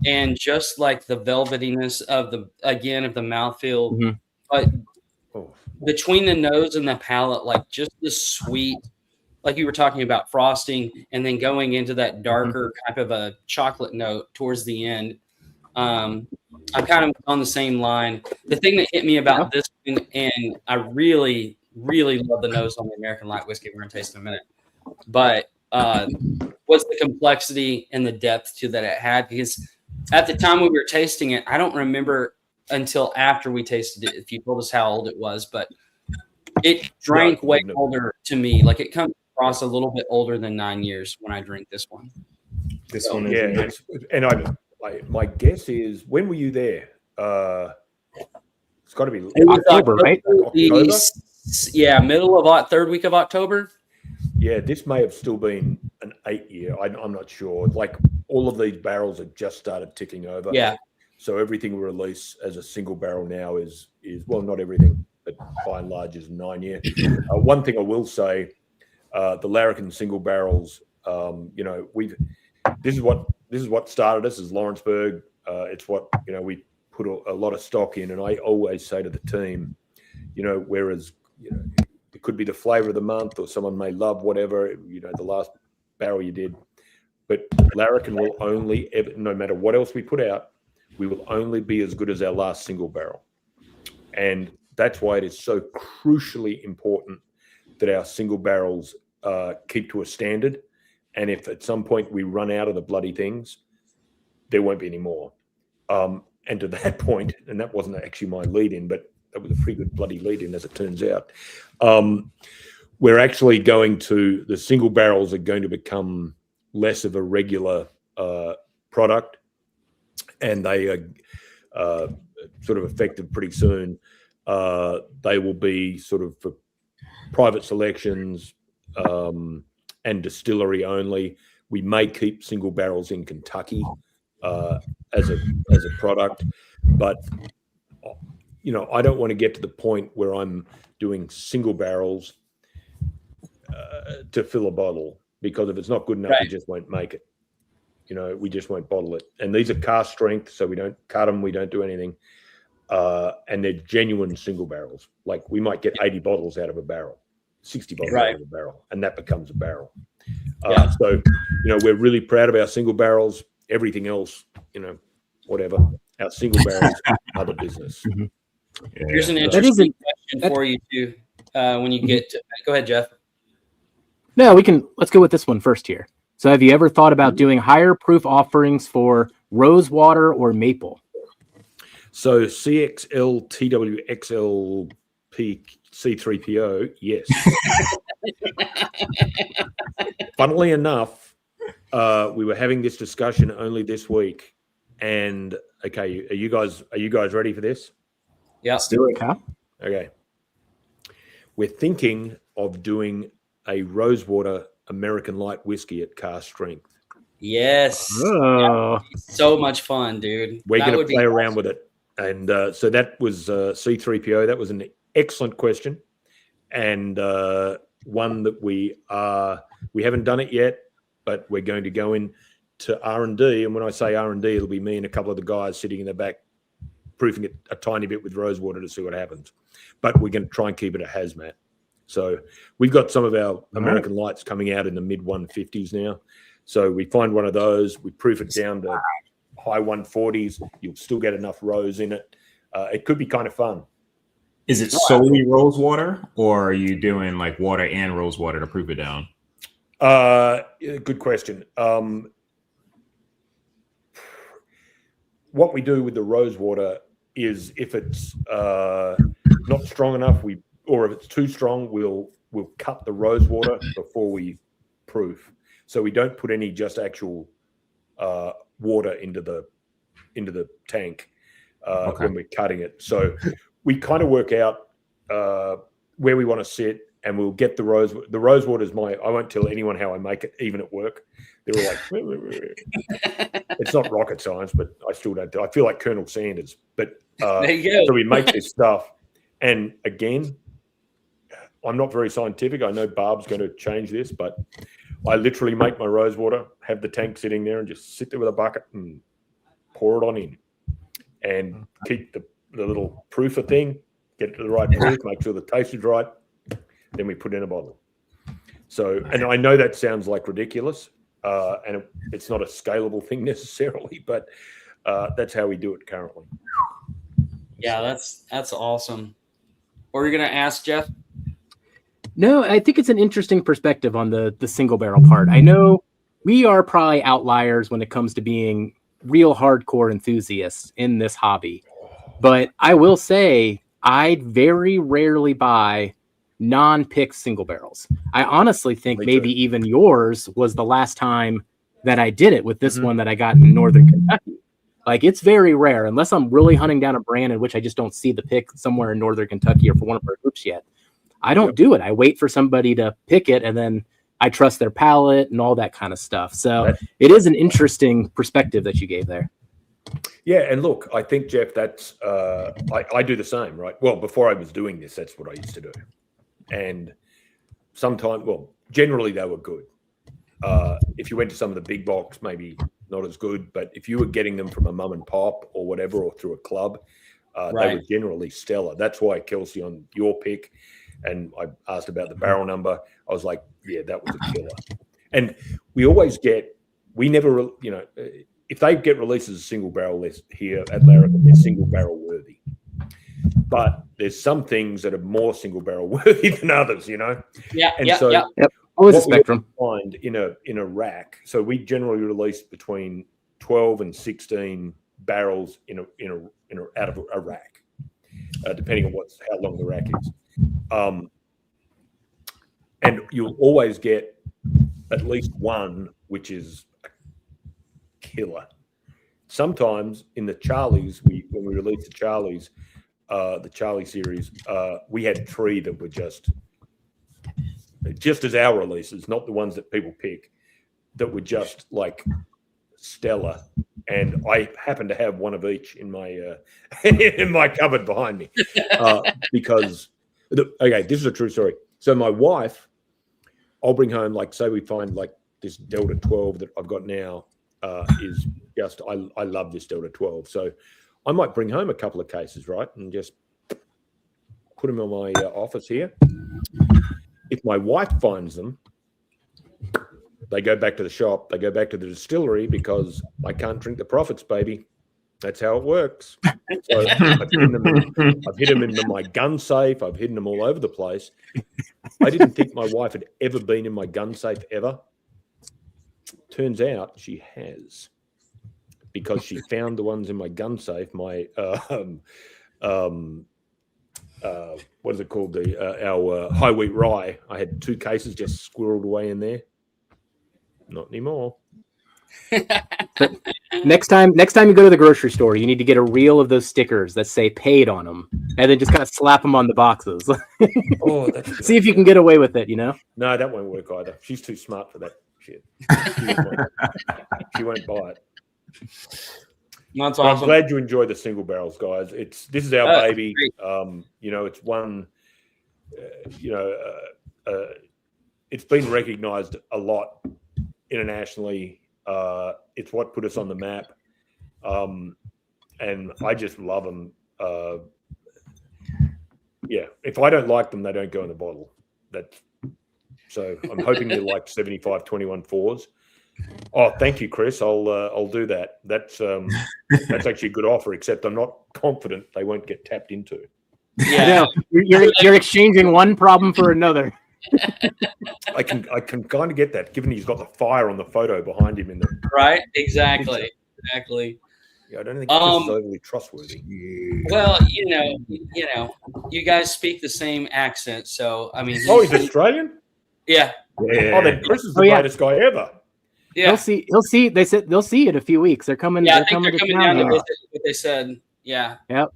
[SPEAKER 2] and just like the velvetiness of the mouthfeel. Mm-hmm. But between the nose and the palate, like just the sweet like you were talking about frosting, and then going into that darker type of a chocolate note towards the end. I'm kind of on the same line. The thing that hit me about this one, and I really, really love the nose on the American Light whiskey we're going to taste in a minute, but was the complexity and the depth to that it had. Because at the time we were tasting it, I don't remember until after we tasted it if you told us how old it was, but it drank way older to me. Like it comes across a little bit older than 9 years when I drink this one.
[SPEAKER 3] This one is
[SPEAKER 4] my guess is, when were you there? It's got to be
[SPEAKER 1] October, right?
[SPEAKER 4] October?
[SPEAKER 2] Yeah, middle of third week of October.
[SPEAKER 4] Yeah, this may have still been an 8 year. I'm not sure. Like all of these barrels have just started ticking over.
[SPEAKER 2] Yeah.
[SPEAKER 4] So everything we release as a single barrel now is well, not everything, but by and large is 9 year. One thing I will say, the Larrikin single barrels, this is what started us as Lawrenceburg. It's what, we put a lot of stock in. And I always say to the team, whereas, it could be the flavor of the month or someone may love whatever, the last barrel you did. But Larrikin will only ever, no matter what else we put out, we will only be as good as our last single barrel. And that's why it is so crucially important that our single barrels keep to a standard. And if at some point we run out of the bloody things, there won't be any more. And to that point, and that wasn't actually my lead-in, but that was a pretty good bloody lead-in, as it turns out. We're actually the single barrels are going to become less of a regular product, and they are sort of effective pretty soon. They will be sort of for private selections and distillery only. We may keep single barrels in Kentucky as a product, but I don't want to get to the point where I'm doing single barrels to fill a bottle, because if it's not good enough, we just won't make it. We just won't bottle it. And these are cask strength, so we don't cut them, we don't do anything. And they're genuine single barrels. Like we might get 80 bottles out of a barrel, 60 bottles out of a barrel, and that becomes a barrel. So, we're really proud of our single barrels. Everything else, whatever. Our single barrels are the business.
[SPEAKER 3] Yeah.
[SPEAKER 2] Here's an interesting question for you too. When you get to, go ahead, Jeff.
[SPEAKER 1] No, let's go with this one first here. So have you ever thought about doing higher proof offerings for rosewater or maple?
[SPEAKER 4] So CXL, TW, XLP, C3PO, yes. Funnily enough, we were having this discussion only this week, and okay, are you guys ready for this?
[SPEAKER 2] Yeah,
[SPEAKER 1] let's do it. Huh?
[SPEAKER 4] Okay, we're thinking of doing a rosewater American light whiskey at cask strength.
[SPEAKER 2] Yes.
[SPEAKER 1] Oh.
[SPEAKER 2] So much fun, dude.
[SPEAKER 4] We're going to play around with it. And so that was C3PO. That was an excellent question, and one that we haven't done it yet, but we're going to go into R&D. And when I say R&D, it'll be me and a couple of the guys sitting in the back, proofing it a tiny bit with rosewater to see what happens. But we're going to try and keep it a hazmat. So we've got some of our American lights coming out in the mid 150s now. So we find one of those, we proof it down to high 140s. You'll still get enough rose in it. It could be kind of fun.
[SPEAKER 3] Is it solely rose water, or are you doing like water and rose water to proof it down?
[SPEAKER 4] Good question. What we do with the rose water is, if it's not strong enough, or if it's too strong, we'll cut the rose water before we proof. So we don't put any just actual water into the tank when we're cutting it. So we kind of work out where we want to sit, and we'll get the rose. The rose water is I won't tell anyone how I make it, even at work. They're all like, it's not rocket science, but I still don't. I feel like Colonel Sanders. But
[SPEAKER 2] there you go.
[SPEAKER 4] So we make this stuff, and again, I'm not very scientific. I know Barb's going to change this, but I literally make my rose water, have the tank sitting there, and just sit there with a bucket and pour it on in, and keep the little proofer thing, get it to the right proof, make sure the taste is right. Then we put in a bottle. So, and I know that sounds like ridiculous, and it's not a scalable thing necessarily, but that's how we do it currently.
[SPEAKER 2] Yeah, that's awesome. What were you going to ask, Jeff?
[SPEAKER 1] No, I think it's an interesting perspective on the single barrel part. I know we are probably outliers when it comes to being real hardcore enthusiasts in this hobby. But I will say I very rarely buy non-picked single barrels. I honestly think maybe even yours was the last time that I did it with this one that I got in Northern Kentucky. Like, it's very rare, unless I'm really hunting down a brand in which I just don't see the pick somewhere in Northern Kentucky or for one of our groups yet. I don't do it. I wait for somebody to pick it, and then I trust their palate and all that kind of stuff. So it is an interesting perspective that you gave there.
[SPEAKER 4] Yeah, and look, I think, Jeff, that's I do the same, right? Well, before I was doing this, that's what I used to do. And sometimes, well, generally they were good. If you went to some of the big box, maybe not as good, but if you were getting them from a mum and pop or whatever, or through a club, they were generally stellar. That's why, Kelsey, on your pick, and I asked about the barrel number, I was like, yeah, that was a killer. And we always get, we never, you know, if they get released as a single barrel list here at Larrikin, they're single barrel worthy. But there's some things that are more single barrel worthy than others, you know?
[SPEAKER 1] Always a spectrum.
[SPEAKER 4] Find in a rack. So we generally release between 12 and 16 barrels out of a rack, depending on how long the rack is. And you'll always get at least one which is a killer. Sometimes in the Charlies, when we released the Charlies, the Charlie series, we had 3 that were just as our releases, not the ones that people pick, that were just like stellar. And I happen to have one of each in my in my cupboard behind me, because this is a true story. So my wife, I'll bring home, like, say we find like this Delta 12 that I've got now is just, I love this Delta 12. So I might bring home a couple of cases, right, and just put them in my office here. If my wife finds them, they go back to the shop, they go back to the distillery, because I can't drink the profits, baby. That's how it works. So I've hidden them in my gun safe. I've hidden them all over the place. I didn't think my wife had ever been in my gun safe ever. Turns out she has, because she found the ones in my gun safe. My what is it called? Our high wheat rye. I had 2 cases just squirreled away in there. Not anymore.
[SPEAKER 1] Next time you go to the grocery store, you need to get a reel of those stickers that say paid on them, and then just kind of slap them on the boxes. See if you can get away with it, you know? No,
[SPEAKER 4] that won't work either. She's too smart for that shit. She won't buy it.
[SPEAKER 2] That's awesome.
[SPEAKER 4] I'm glad you enjoy the single barrels, guys. This is our baby. You know, it's one. It's been recognized a lot internationally. It's what put us on the map, and I just love them. If I don't like them, they don't go in the bottle. So I'm hoping you like 75-21 4s. Oh, thank you, Chris. I'll do that. That's actually a good offer, except I'm not confident they won't get tapped into.
[SPEAKER 1] Yeah, you're exchanging one problem for another.
[SPEAKER 4] I can kind of get that, given he's got the fire on the photo behind him in the
[SPEAKER 2] right. Exactly.
[SPEAKER 4] Yeah, I don't think Chris is overly trustworthy.
[SPEAKER 2] Well, you guys speak the same accent, so I mean.
[SPEAKER 4] Oh, he's Australian?
[SPEAKER 2] Yeah.
[SPEAKER 4] Oh, then Chris is the greatest guy ever.
[SPEAKER 1] Yeah. He'll see. They said they'll see it in a few weeks. They're coming.
[SPEAKER 2] Yeah, I think they're coming down to visit. What they said. Yeah.
[SPEAKER 1] Yep.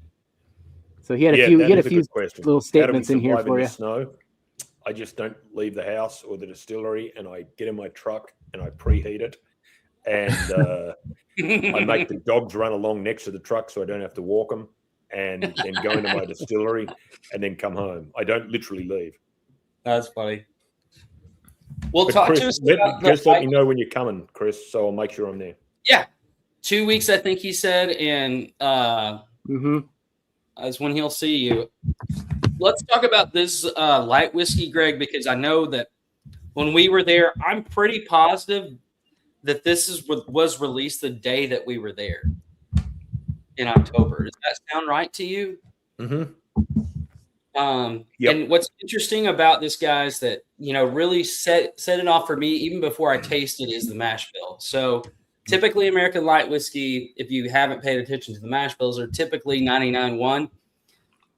[SPEAKER 1] So he had a few little statements in here for you.
[SPEAKER 4] Snow. I just don't leave the house or the distillery, and I get in my truck and I preheat it, and I make the dogs run along next to the truck so I don't have to walk them, and then go into my distillery and then come home. I don't literally leave.
[SPEAKER 2] That's funny. Well,
[SPEAKER 4] Chris, let me know when you're coming, Chris, so I'll make sure I'm there.
[SPEAKER 2] Yeah. 2 weeks, I think he said, and is when he'll see you. Let's talk about this light whiskey, Greg, because I know that when we were there, I'm pretty positive that was released the day that we were there in October. Does that sound right to you?
[SPEAKER 4] Mm-hmm.
[SPEAKER 2] Yep. And what's interesting about this, guys, that really set it off for me even before I tasted is the mash bill. So typically American light whiskey, if you haven't paid attention to the mash bills, are typically 99.1,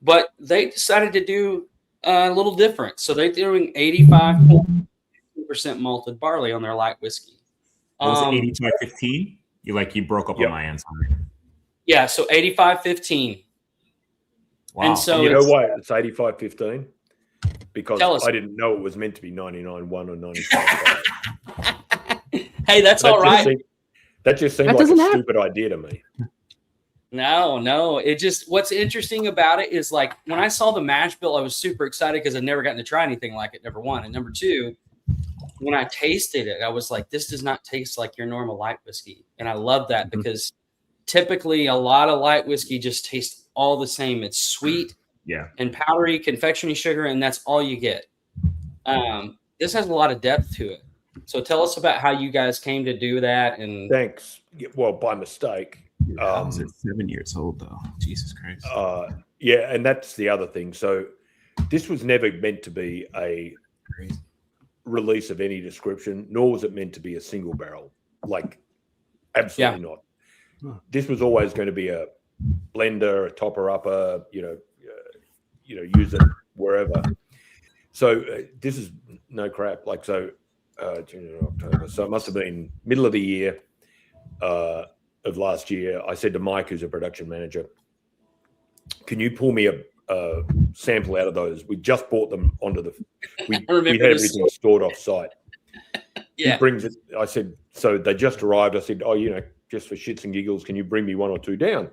[SPEAKER 2] but they decided to do a little different. So they're doing 85% malted barley on their light whiskey.
[SPEAKER 3] What was it, 85-15? You broke up on my end.
[SPEAKER 2] Yeah, so 85-15.
[SPEAKER 3] Wow.
[SPEAKER 2] And so
[SPEAKER 4] you know why it's 85-15? Because
[SPEAKER 2] Tell us.
[SPEAKER 4] I didn't know it was meant to be 99.1 or 95.
[SPEAKER 2] Hey, that's all right.
[SPEAKER 4] That just seemed like a stupid idea to me.
[SPEAKER 2] No. It just, what's interesting about it is like when I saw the mash bill, I was super excited because I'd never gotten to try anything like it, number one. And number two, when I tasted it, I was like, this does not taste like your normal light whiskey. And I love that because typically a lot of light whiskey just tastes all the same. It's sweet and powdery confectionery sugar, and that's all you get. This has a lot of depth to it. So tell us about how you guys came to do that. And
[SPEAKER 4] thanks. Well, by mistake.
[SPEAKER 3] I was 7 years old, though. Jesus Christ.
[SPEAKER 4] Yeah, and that's the other thing. So this was never meant to be a release of any description, nor was it meant to be a single barrel. Like, absolutely not. This was always going to be a blender, a topper upper, use it wherever. So this is no crap. Like, so June and October. So it must have been middle of the year of last year. I said to Mike, who's a production manager, can you pull me a sample out of those? We just bought them onto we had everything stored off site. He brings it. I said, so they just arrived. I said, just for shits and giggles, can you bring me one or two down?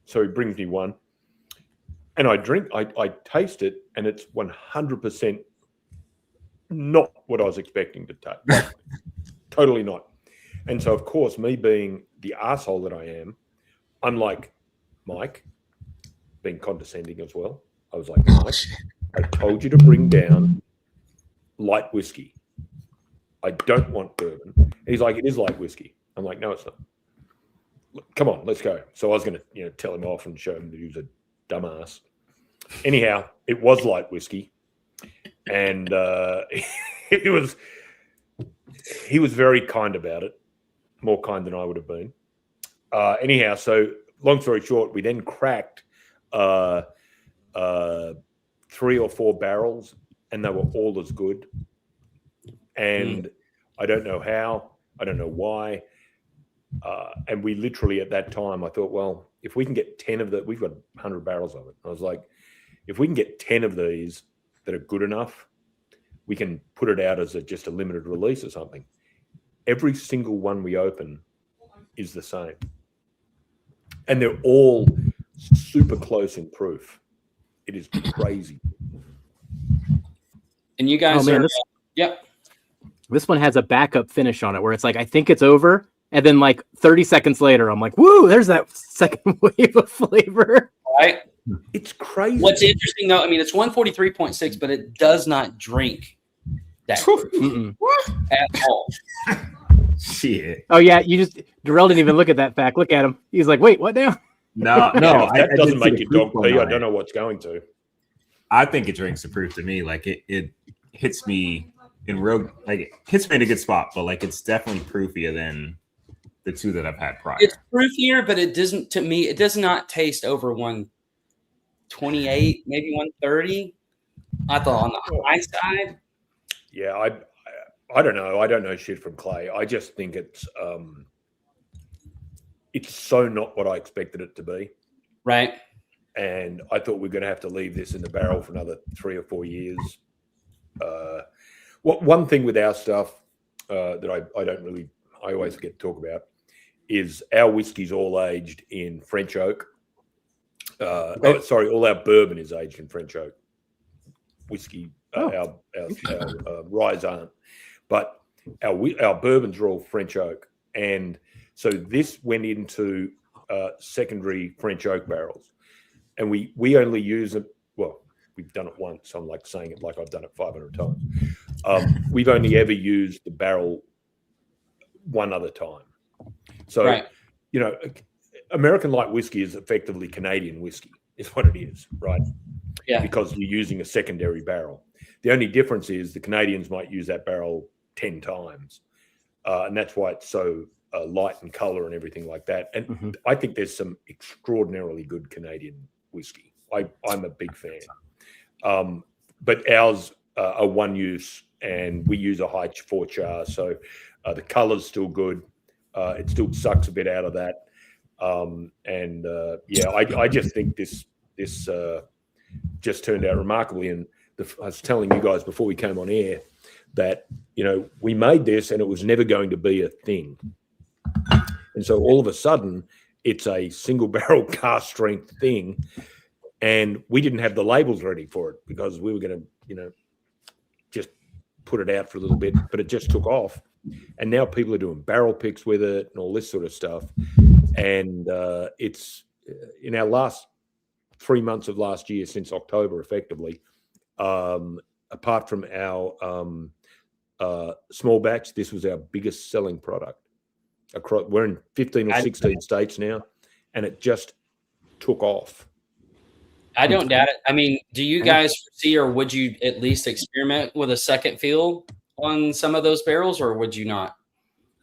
[SPEAKER 4] So he brings me one, and I taste it, and it's 100% not what I was expecting to taste. Like, totally not. And so, of course, me being the asshole that I am, I'm like, Mike, being condescending as well. I was like, Mike, I told you to bring down light whiskey. I don't want bourbon. And he's like, it is light whiskey. I'm like, no, it's not. Come on, let's go. So I was going to, tell him off and show him that he was a dumbass. Anyhow, it was light whiskey, and he was very kind about it, more kind than I would have been. Anyhow, so long story short, we then cracked 3 or 4 barrels, and they were all as good. And I don't know how, I don't know why. And we literally at that time, I thought, well, if we can get 10 of that, we've got 100 barrels of it. I was like, if we can get 10 of these that are good enough, we can put it out as just a limited release or something. Every single one we open is the same. And they're all super close in proof. It is crazy.
[SPEAKER 2] And you guys
[SPEAKER 1] This one has a backup finish on it where it's like, I think it's over. And then like 30 seconds later, I'm like, woo, there's that second wave of flavor.
[SPEAKER 2] Right.
[SPEAKER 4] It's crazy.
[SPEAKER 2] What's interesting though, I mean, it's 143.6, but it does not drink that at all.
[SPEAKER 3] Shit.
[SPEAKER 1] Oh yeah. Darrell didn't even look at that fact. Look at him. He's like, wait, what now?
[SPEAKER 3] No.
[SPEAKER 4] That doesn't make your dog pee. I don't know what's going to.
[SPEAKER 3] I think it drinks the proof to me. Like it hits me in real, like it hits me in a good spot, but like it's definitely proofier than the two that I've had prior.
[SPEAKER 2] It's proofier, but it doesn't, to me, it does not taste over 128, maybe 130. I thought on the high side.
[SPEAKER 4] Yeah, I don't know. I don't know shit from Clay. I just think it's so not what I expected it to be.
[SPEAKER 2] Right.
[SPEAKER 4] And I thought we are going to have to leave this in the barrel for another 3 or 4 years. One thing with our stuff that I always forget to talk about is our whiskey's all aged in French oak. All our bourbon is aged in French oak. Whiskey, our ryes aren't, but our bourbons are all French oak, and so this went into secondary French oak barrels, and we only use it. Well, we've done it once. So I'm like saying it like I've done it 500 times. We've only ever used the barrel one other time. So,
[SPEAKER 2] Right.
[SPEAKER 4] you know, American light whiskey is effectively Canadian whiskey, is what it is, right?
[SPEAKER 2] Yeah.
[SPEAKER 4] Because you're using a secondary barrel. The only difference is the Canadians might use that barrel 10 times. And that's why it's so light in color and everything like that. And I think there's some extraordinarily good Canadian whiskey. I'm a big fan. But ours are one use, and we use a high 4 char. So the color's still good. It still sucks a bit out of that. I just think this just turned out remarkably. And I was telling you guys before we came on air that, you know, we made this and it was never going to be a thing. And so all of a sudden it's a single barrel cast strength thing. And we didn't have the labels ready for it because we were going to, you know, just put it out for a little bit, but it just took off. And now people are doing barrel picks with it and all this sort of stuff. And it's in our last 3 months of last year, since October, effectively, apart from our small batch, this was our biggest selling product. We're in 15 or 16 states now, and it just took off.
[SPEAKER 2] I don't doubt it. I mean, do you guys foresee, or would you at least experiment with a second fill on some of those barrels, or would you not?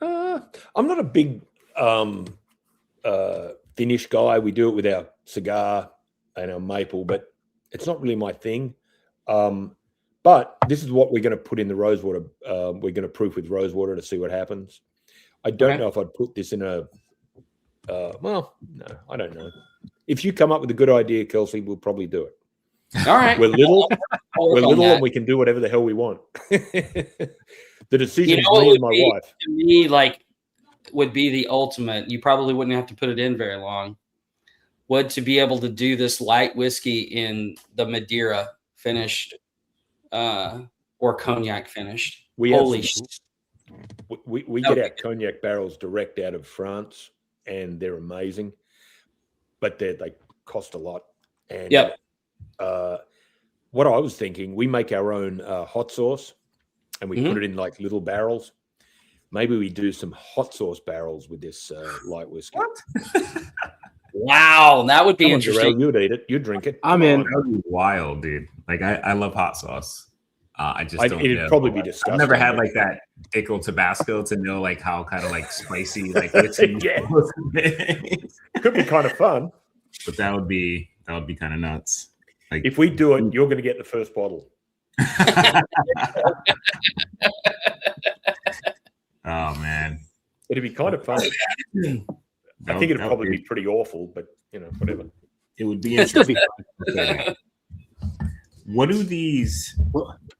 [SPEAKER 4] I'm not a big finish guy. We do it with our cigar and our maple, but it's not really my thing. But this is what we're going to put in the rosewater. We're going to proof with rosewater to see what happens. I don't know if I'd put this in a. Well, no, I don't know. If you come up with a good idea, Kelsey, we'll probably do it.
[SPEAKER 2] All right.
[SPEAKER 4] We're little, and we can do whatever the hell we want. The decision is me and my wife.
[SPEAKER 2] To me, like, would be the ultimate. You probably wouldn't have to put it in very long. Would to be able to do this light whiskey in the Madeira finished, or cognac finished.
[SPEAKER 4] We get our
[SPEAKER 2] good.
[SPEAKER 4] cognac barrels direct out of France, and they're amazing, but they cost a lot. And what I was thinking, we make our own hot sauce, and we put it in like little barrels. Maybe we do some hot sauce barrels with this light whiskey.
[SPEAKER 3] What?
[SPEAKER 2] Wow, that would be interesting.
[SPEAKER 4] Jarrell, you'd eat it. You'd drink it.
[SPEAKER 1] I'm in.
[SPEAKER 3] That would be wild, dude. Like I love hot sauce. I just don't.
[SPEAKER 4] It'd probably be disgusting.
[SPEAKER 3] I've never had like that pickle Tabasco to know like how kind of like spicy like it's
[SPEAKER 4] Could be kind of fun.
[SPEAKER 3] But that would be kind of nuts. Like
[SPEAKER 4] if we do it, you're going to get the first bottle.
[SPEAKER 3] Oh man,
[SPEAKER 4] it'd be kind of fun. I think it'd probably be pretty awful, but you know, whatever.
[SPEAKER 3] It would be interesting. What do these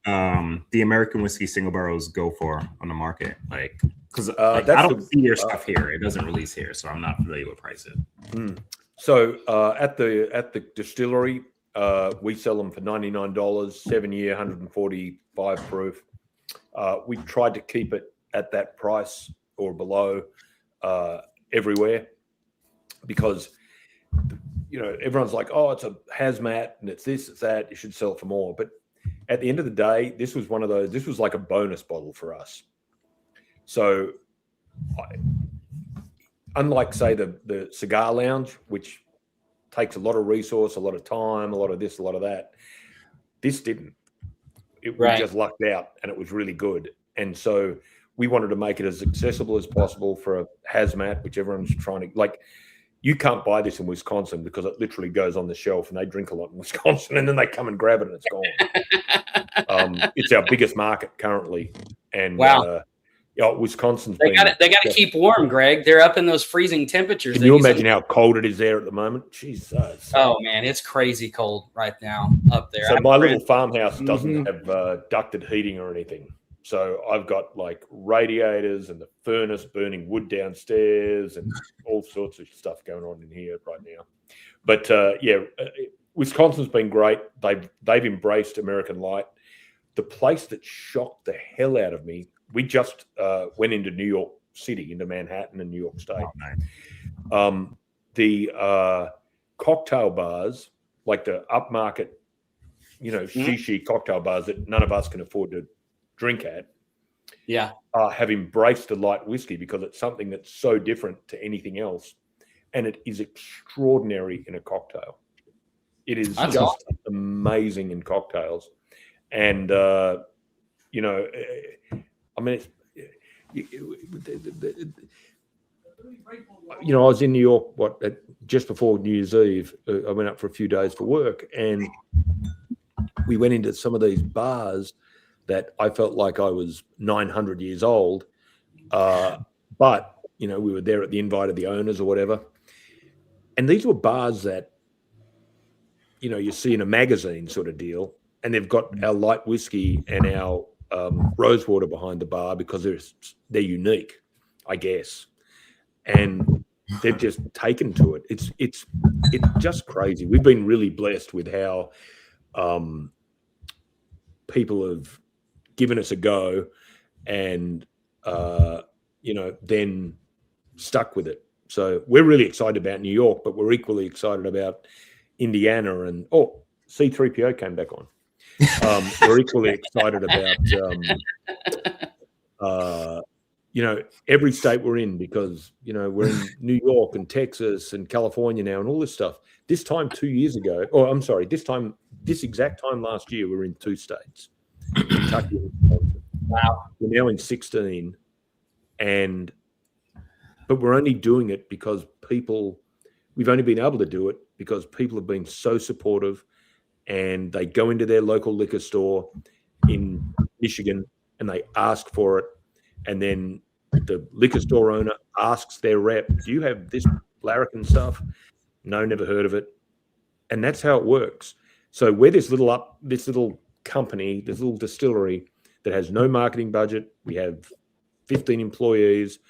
[SPEAKER 3] the American whiskey single barrels go for on the market? Like, because I don't see your stuff here. It doesn't release here, so I'm not familiar with prices.
[SPEAKER 4] So at the distillery, we sell them for $99, 7-year, 145 proof. We tried to keep it at that price or below everywhere, because you know everyone's like, oh, it's a hazmat and it's this, it's that. You should sell it for more. But at the end of the day, this was one of those. This was like a bonus bottle for us. So, unlike say the cigar lounge, which takes a lot of resource, a lot of time, a lot of this, a lot of that, this didn't. We just lucked out, and it was really good. And so we wanted to make it as accessible as possible for a hazmat, which everyone's trying to like. You can't buy this in Wisconsin because it literally goes on the shelf, and they drink a lot in Wisconsin, and then they come and grab it and it's gone. It's our biggest market currently, and Wisconsin's.
[SPEAKER 2] They got to keep warm, Greg. They're up in those freezing temperatures.
[SPEAKER 4] Can you imagine how cold it is there at the moment? Jesus.
[SPEAKER 2] Oh man, it's crazy cold right now up there.
[SPEAKER 4] So my little farmhouse doesn't have ducted heating or anything. So I've got like radiators and the furnace burning wood downstairs and all sorts of stuff going on in here right now. But Wisconsin's been great. They've embraced American Light. The place that shocked the hell out of me, we just went into New York City, into Manhattan and New York State.
[SPEAKER 3] Oh, nice.
[SPEAKER 4] The cocktail bars, like the upmarket, shishi cocktail bars that none of us can afford to drink at,
[SPEAKER 2] Yeah.
[SPEAKER 4] have embraced the light whiskey because it's something that's so different to anything else, and it is extraordinary in a cocktail. It is
[SPEAKER 2] That's
[SPEAKER 4] just
[SPEAKER 2] awesome.
[SPEAKER 4] amazing in cocktails, and you know, I mean, you know, I was in New York just before New Year's Eve. I went up for a few days for work, and we went into some of these bars that I felt like I was 900 years old. But, you know, we were there at the invite of the owners or whatever. And these were bars that, you know, you see in a magazine sort of deal. And they've got our light whiskey and our rosewater behind the bar because they're unique, I guess. And they've just taken to it. It's just crazy. We've been really blessed with how people have given us a go and, you know, then stuck with it. So we're really excited about New York, but we're equally excited about Indiana. And, C-3PO came back on. We're equally excited about, you know, every state we're in because, you know, we're in New York and Texas and California now and all this stuff. This time 2 years ago, this exact time last year, we were in 2 states. Kentucky and Wisconsin.
[SPEAKER 2] Wow.
[SPEAKER 4] We're now in 16. But we're only doing it because we've only been able to do it because people have been so supportive, and they go into their local liquor store in Michigan and they ask for it. And then the liquor store owner asks their rep, do you have this Larrikin stuff? No, never heard of it. And that's how it works. So we're this little company, this little distillery that has no marketing budget. We have 15 employees.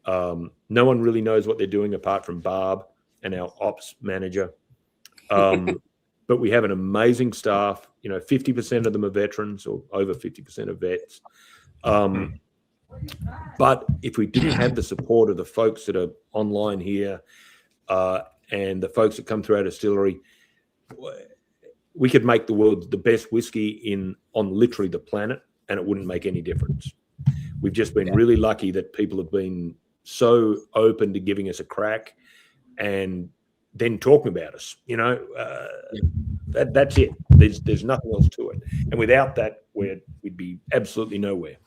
[SPEAKER 4] No one really knows what they're doing apart from Barb and our ops manager. But we have an amazing staff. You know, 50% of them are veterans, or over 50% are vets. But if we didn't have the support of the folks that are online here and the folks that come through our distillery, we could make the world the best whiskey on literally the planet, and it wouldn't make any difference. We've just been really lucky that people have been so open to giving us a crack and then talking about us. You know, that's it. There's nothing else to it. And without that, we'd be absolutely nowhere.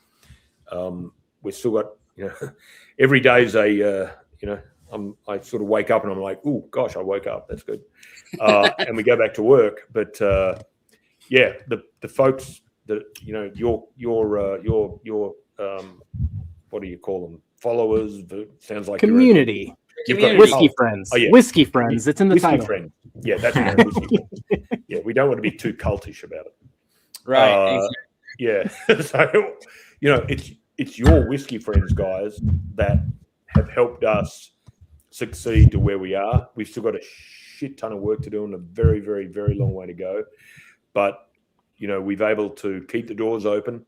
[SPEAKER 4] We've still got, you know, every day's you know, I sort of wake up and I'm like, oh gosh, I woke up. That's good. And we go back to work. But yeah, the folks that, you know, your what do you call them? Followers. Sounds like
[SPEAKER 1] community.
[SPEAKER 4] You've got
[SPEAKER 1] Whiskey friends.
[SPEAKER 4] Oh, yeah.
[SPEAKER 1] Whiskey friends. It's in the
[SPEAKER 4] whiskey
[SPEAKER 1] title.
[SPEAKER 4] friends. Yeah, that's right. Whiskey friends. Yeah, we don't want to be too cultish about it.
[SPEAKER 2] Right.
[SPEAKER 4] Yeah. So, you know, it's your whiskey friends, guys, that have helped us succeed to where we are. We've still got a shit ton of work to do and a very, very, very long way to go. But, you know, we've able to keep the doors open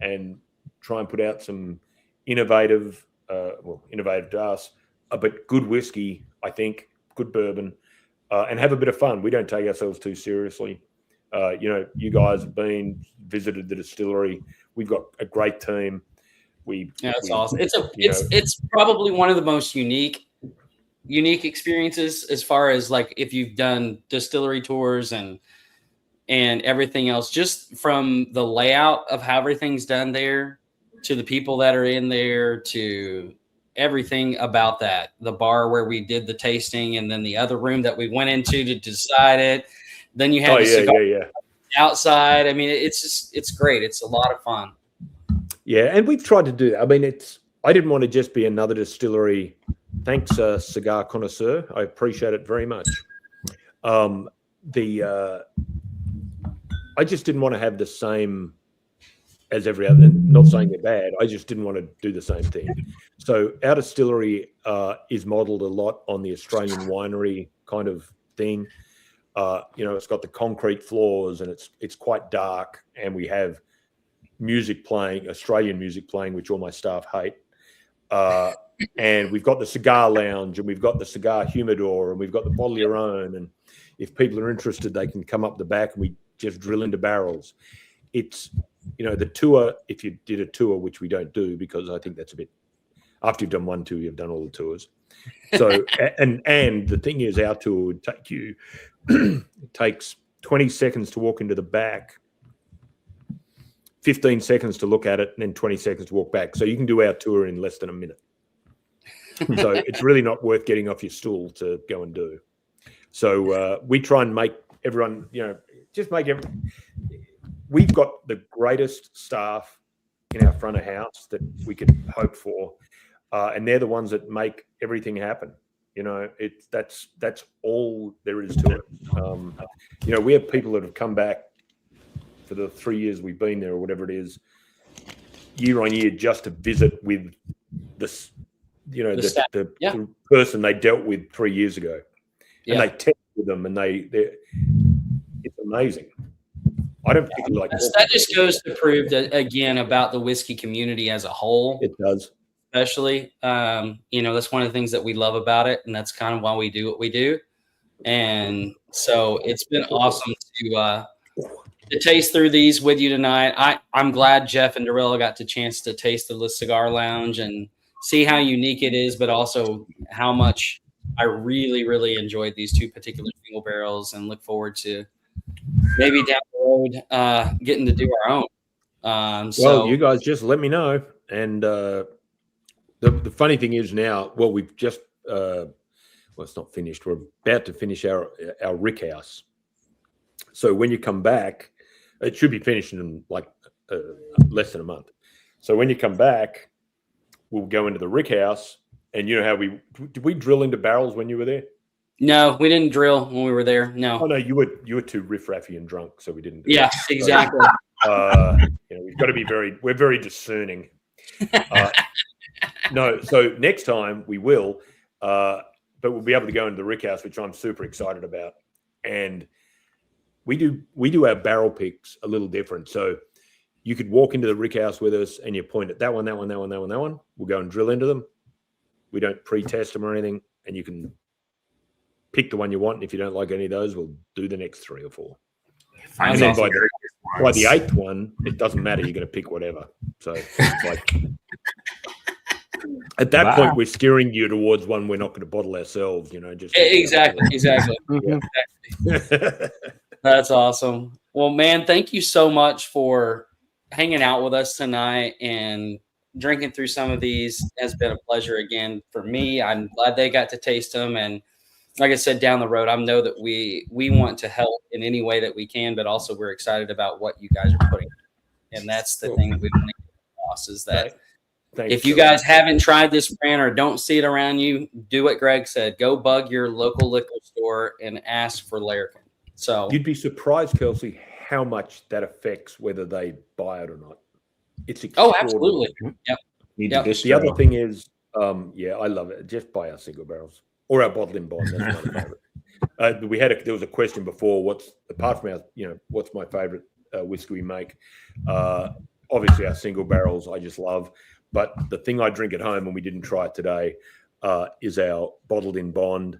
[SPEAKER 4] and try and put out some innovative to us, but good whiskey, I think, good bourbon, and have a bit of fun. We don't take ourselves too seriously. You know, you guys have visited the distillery. We've got a great team.
[SPEAKER 2] That's awesome. It's probably one of the most unique experiences as far as like if you've done distillery tours and everything else, just from the layout of how everything's done there to the people that are in there to everything about that, the bar where we did the tasting and then the other room that we went into to decide it. Then you had outside. I mean, it's great. It's a lot of fun.
[SPEAKER 4] Yeah. And we've tried to do that. I mean, I didn't want to just be another distillery. Thanks, cigar connoisseur. I appreciate it very much. I just didn't want to have the same as every other, not saying they're bad. I just didn't want to do the same thing. So our distillery is modeled a lot on the Australian winery kind of thing. You know, it's got the concrete floors and it's quite dark, and we have music playing, Australian music playing, which all my staff hate. And we've got the cigar lounge, and we've got the cigar humidor, and we've got the bottle your own. And if people are interested, they can come up the back and we just drill into barrels. It's the tour, if you did a tour, which we don't do because I think that's a bit, after you've done one tour, you've done all the tours. So, and the thing is, our tour would take you, it takes 20 seconds to walk into the back, 15 seconds to look at it, and then 20 seconds to walk back. So you can do our tour in less than a minute. So it's really not worth getting off your stool to go and do. So we try and make everyone, just make we've got the greatest staff in our front of house that we could hope for. And they're the ones that make everything happen. That's all there is to it. We have people that have come back for the 3 years we've been there or whatever it is, year on year, just to visit with this, the person they dealt with 3 years ago. And they test with them, and it's amazing. I don't particularly like
[SPEAKER 2] that. Just goes to prove that, again, about the whiskey community as a whole.
[SPEAKER 4] It does.
[SPEAKER 2] Especially, that's one of the things that we love about it, and that's kind of why we do what we do. And so it's been awesome to taste through these with you tonight. I'm glad Jeff and Darrell got the chance to taste the Cigar Lounge and see how unique it is, but also how much I really, really enjoyed these two particular single barrels, and look forward to maybe down the road getting to do our own.
[SPEAKER 4] Well, you guys just let me know. And the funny thing is now, we've just it's not finished. We're about to finish our rick house. So when you come back, it should be finished in like less than a month. So when you come back, we'll go into the rick house, and how did we drill into barrels when you were there?
[SPEAKER 2] No, we didn't drill when we were there. No.
[SPEAKER 4] Oh no, you were too riff-raffy and drunk, so we didn't.
[SPEAKER 2] Yeah, exactly.
[SPEAKER 4] We've got to be we're very discerning. No, so next time we will, but we'll be able to go into the rick house, which I'm super excited about. And we do our barrel picks a little different. So you could walk into the rick house with us, and you point at that one, that one, that one, that one, that one. We'll go and drill into them. We don't pre-test them or anything, and you can pick the one you want. And if you don't like any of those, we'll do the next 3 or 4. And then by the 8th one, it doesn't matter. You're going to pick whatever. So it's like at that point, we're steering you towards one we're not going to bottle ourselves. Just
[SPEAKER 2] exactly.
[SPEAKER 4] Yeah.
[SPEAKER 2] That's awesome. Well, man, thank you so much for hanging out with us tonight and drinking through some of these. It has been a pleasure again for me. I'm glad they got to taste them, and like I said, down the road, I know that we want to help in any way that we can, but also we're excited about what you guys are putting. And that's the thing that we want to get across, is that if you guys haven't tried this brand or don't see it around you, do what Greg said. Go bug your local liquor store and ask for Larrikin. So
[SPEAKER 4] you'd be surprised, Kelsey, how much that affects whether they buy it or not. It's
[SPEAKER 2] absolutely. Yep.
[SPEAKER 4] The other thing is, I love it. Just buy our single barrels. Or our bottle in bond. That's my favorite. There was a question before. Apart from what's my favorite whiskey we make? Obviously, our single barrels I just love. But the thing I drink at home, and we didn't try it today, is our bottled in bond.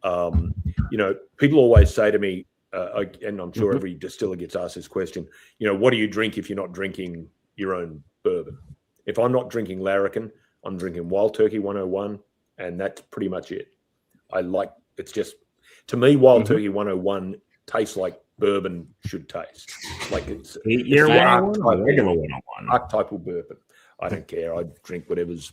[SPEAKER 4] People always say to me, and I'm sure every distiller gets asked this question. What do you drink if you're not drinking your own bourbon? If I'm not drinking Larrikin, I'm drinking Wild Turkey 101, and that's pretty much it. It's just, to me, Wild Turkey 101 tastes like bourbon should taste. Like it's
[SPEAKER 3] regular 101.
[SPEAKER 4] Archetypal bourbon. I don't care. I drink whatever's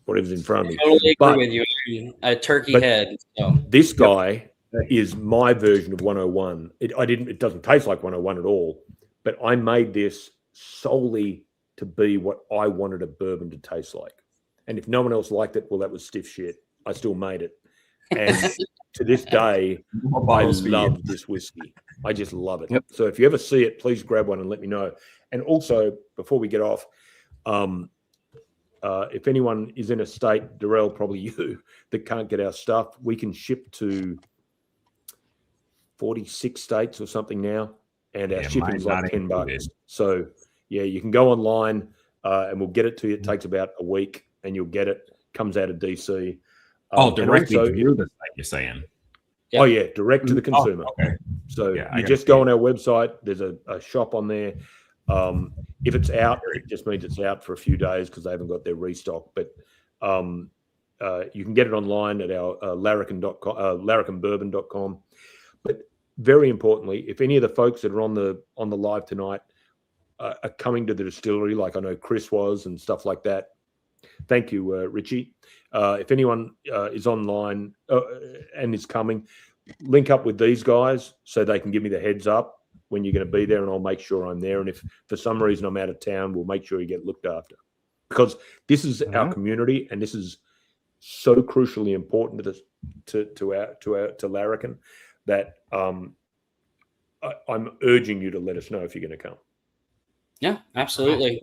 [SPEAKER 4] in front of me.
[SPEAKER 2] I totally agree with you. A turkey head. So.
[SPEAKER 4] This guy is my version of 101. It doesn't taste like 101 at all, but I made this solely to be what I wanted a bourbon to taste like. And if no one else liked it, well, that was stiff shit. I still made it. And to this day, I love this whiskey. I just love it. Yep. So if you ever see it, please grab one and let me know. And also, before we get off, if anyone is in a state, Darrell, probably you, that can't get our stuff, we can ship to 46 states or something now. And our shipping is like $10. So, you can go online and we'll get it to you. It takes about a week and you'll get it. Comes out of DC.
[SPEAKER 3] Directly through the site, you're saying?
[SPEAKER 4] Yep. Oh, yeah, direct to the consumer.
[SPEAKER 3] Okay.
[SPEAKER 4] So you just go on our website. There's a shop on there. If it's out, it just means it's out for a few days because they haven't got their restock. But you can get it online at our larrikinbourbon.com. But very importantly, if any of the folks that are on the live tonight are coming to the distillery, like I know Chris was and stuff like that, thank you, Richie. If anyone is online and is coming, link up with these guys so they can give me the heads up when you're going to be there, and I'll make sure I'm there. And if for some reason I'm out of town, we'll make sure you get looked after, because this is our community, and this is so crucially important to Larrikin that I'm urging you to let us know if you're going to come.
[SPEAKER 2] Yeah, absolutely.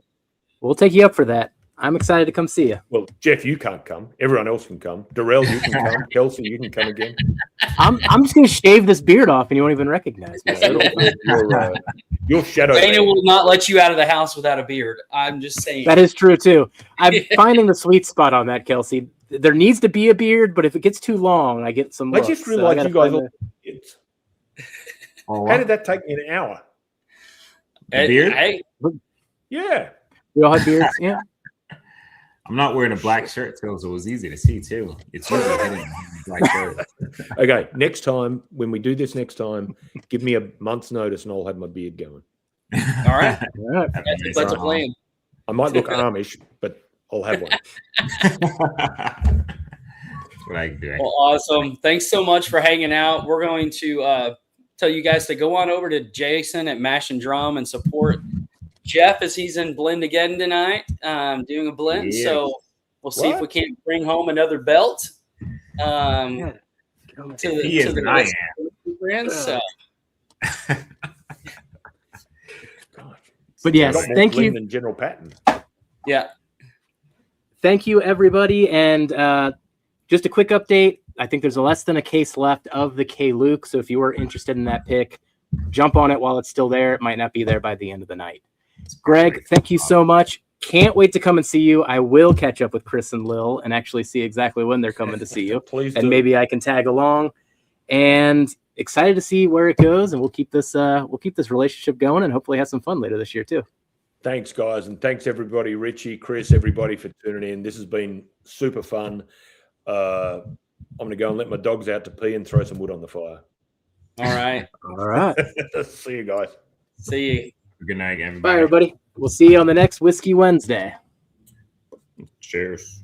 [SPEAKER 1] We'll take you up for that. I'm excited to come see you.
[SPEAKER 4] Well, Jeff, you can't come. Everyone else can come. Darrell, you can come. Kelsey, you can come again.
[SPEAKER 1] I'm just going to shave this beard off, and you won't even recognize me.
[SPEAKER 4] Your shadow.
[SPEAKER 2] Dana will not let you out of the house without a beard. I'm just saying.
[SPEAKER 1] That is true too. I'm finding the sweet spot on that, Kelsey. There needs to be a beard, but if it gets too long, I get some looks.
[SPEAKER 4] I just realized you guys. How did that take me an hour?
[SPEAKER 3] Beard?
[SPEAKER 4] Yeah.
[SPEAKER 1] We all have beards. Yeah.
[SPEAKER 3] I'm not wearing a black shirt, so it was easy to see too. It's usually hidden in a black shirt.
[SPEAKER 4] Okay, next time when we do this next time, give me a month's notice and I'll have my beard going.
[SPEAKER 2] All right. That's a plan.
[SPEAKER 4] I might look Amish, but I'll have one.
[SPEAKER 3] That's what I do.
[SPEAKER 2] Well, awesome. Thanks so much for hanging out. We're going to tell you guys to go on over to Jason at Mash and Drum and support Jeff as he's in blend again tonight, doing a blend. Yes. So we'll see if we can't bring home another belt to the brand. So.
[SPEAKER 1] But yes, thank you.
[SPEAKER 4] Than General Patton.
[SPEAKER 2] Yeah.
[SPEAKER 1] Thank you, everybody. And just a quick update. I think there's less than a case left of the K-Luke. So if you were interested in that pick, jump on it while it's still there. It might not be there by the end of the night. Greg, thank you so much. Can't wait to come and see you. I will catch up with Chris and Lil and actually see exactly when they're coming to see you.
[SPEAKER 4] Please
[SPEAKER 1] and
[SPEAKER 4] do.
[SPEAKER 1] Maybe I can tag along. And excited to see where it goes. And we'll keep this relationship going and hopefully have some fun later this year too.
[SPEAKER 4] Thanks, guys, and thanks everybody, Richie, Chris, everybody for tuning in. This has been super fun. I'm going to go and let my dogs out to pee and throw some wood on the fire.
[SPEAKER 2] All right.
[SPEAKER 1] All right.
[SPEAKER 4] See you guys.
[SPEAKER 2] See you.
[SPEAKER 3] Good night, everybody.
[SPEAKER 1] Bye, everybody. We'll see you on the next Whiskey Wednesday.
[SPEAKER 3] Cheers.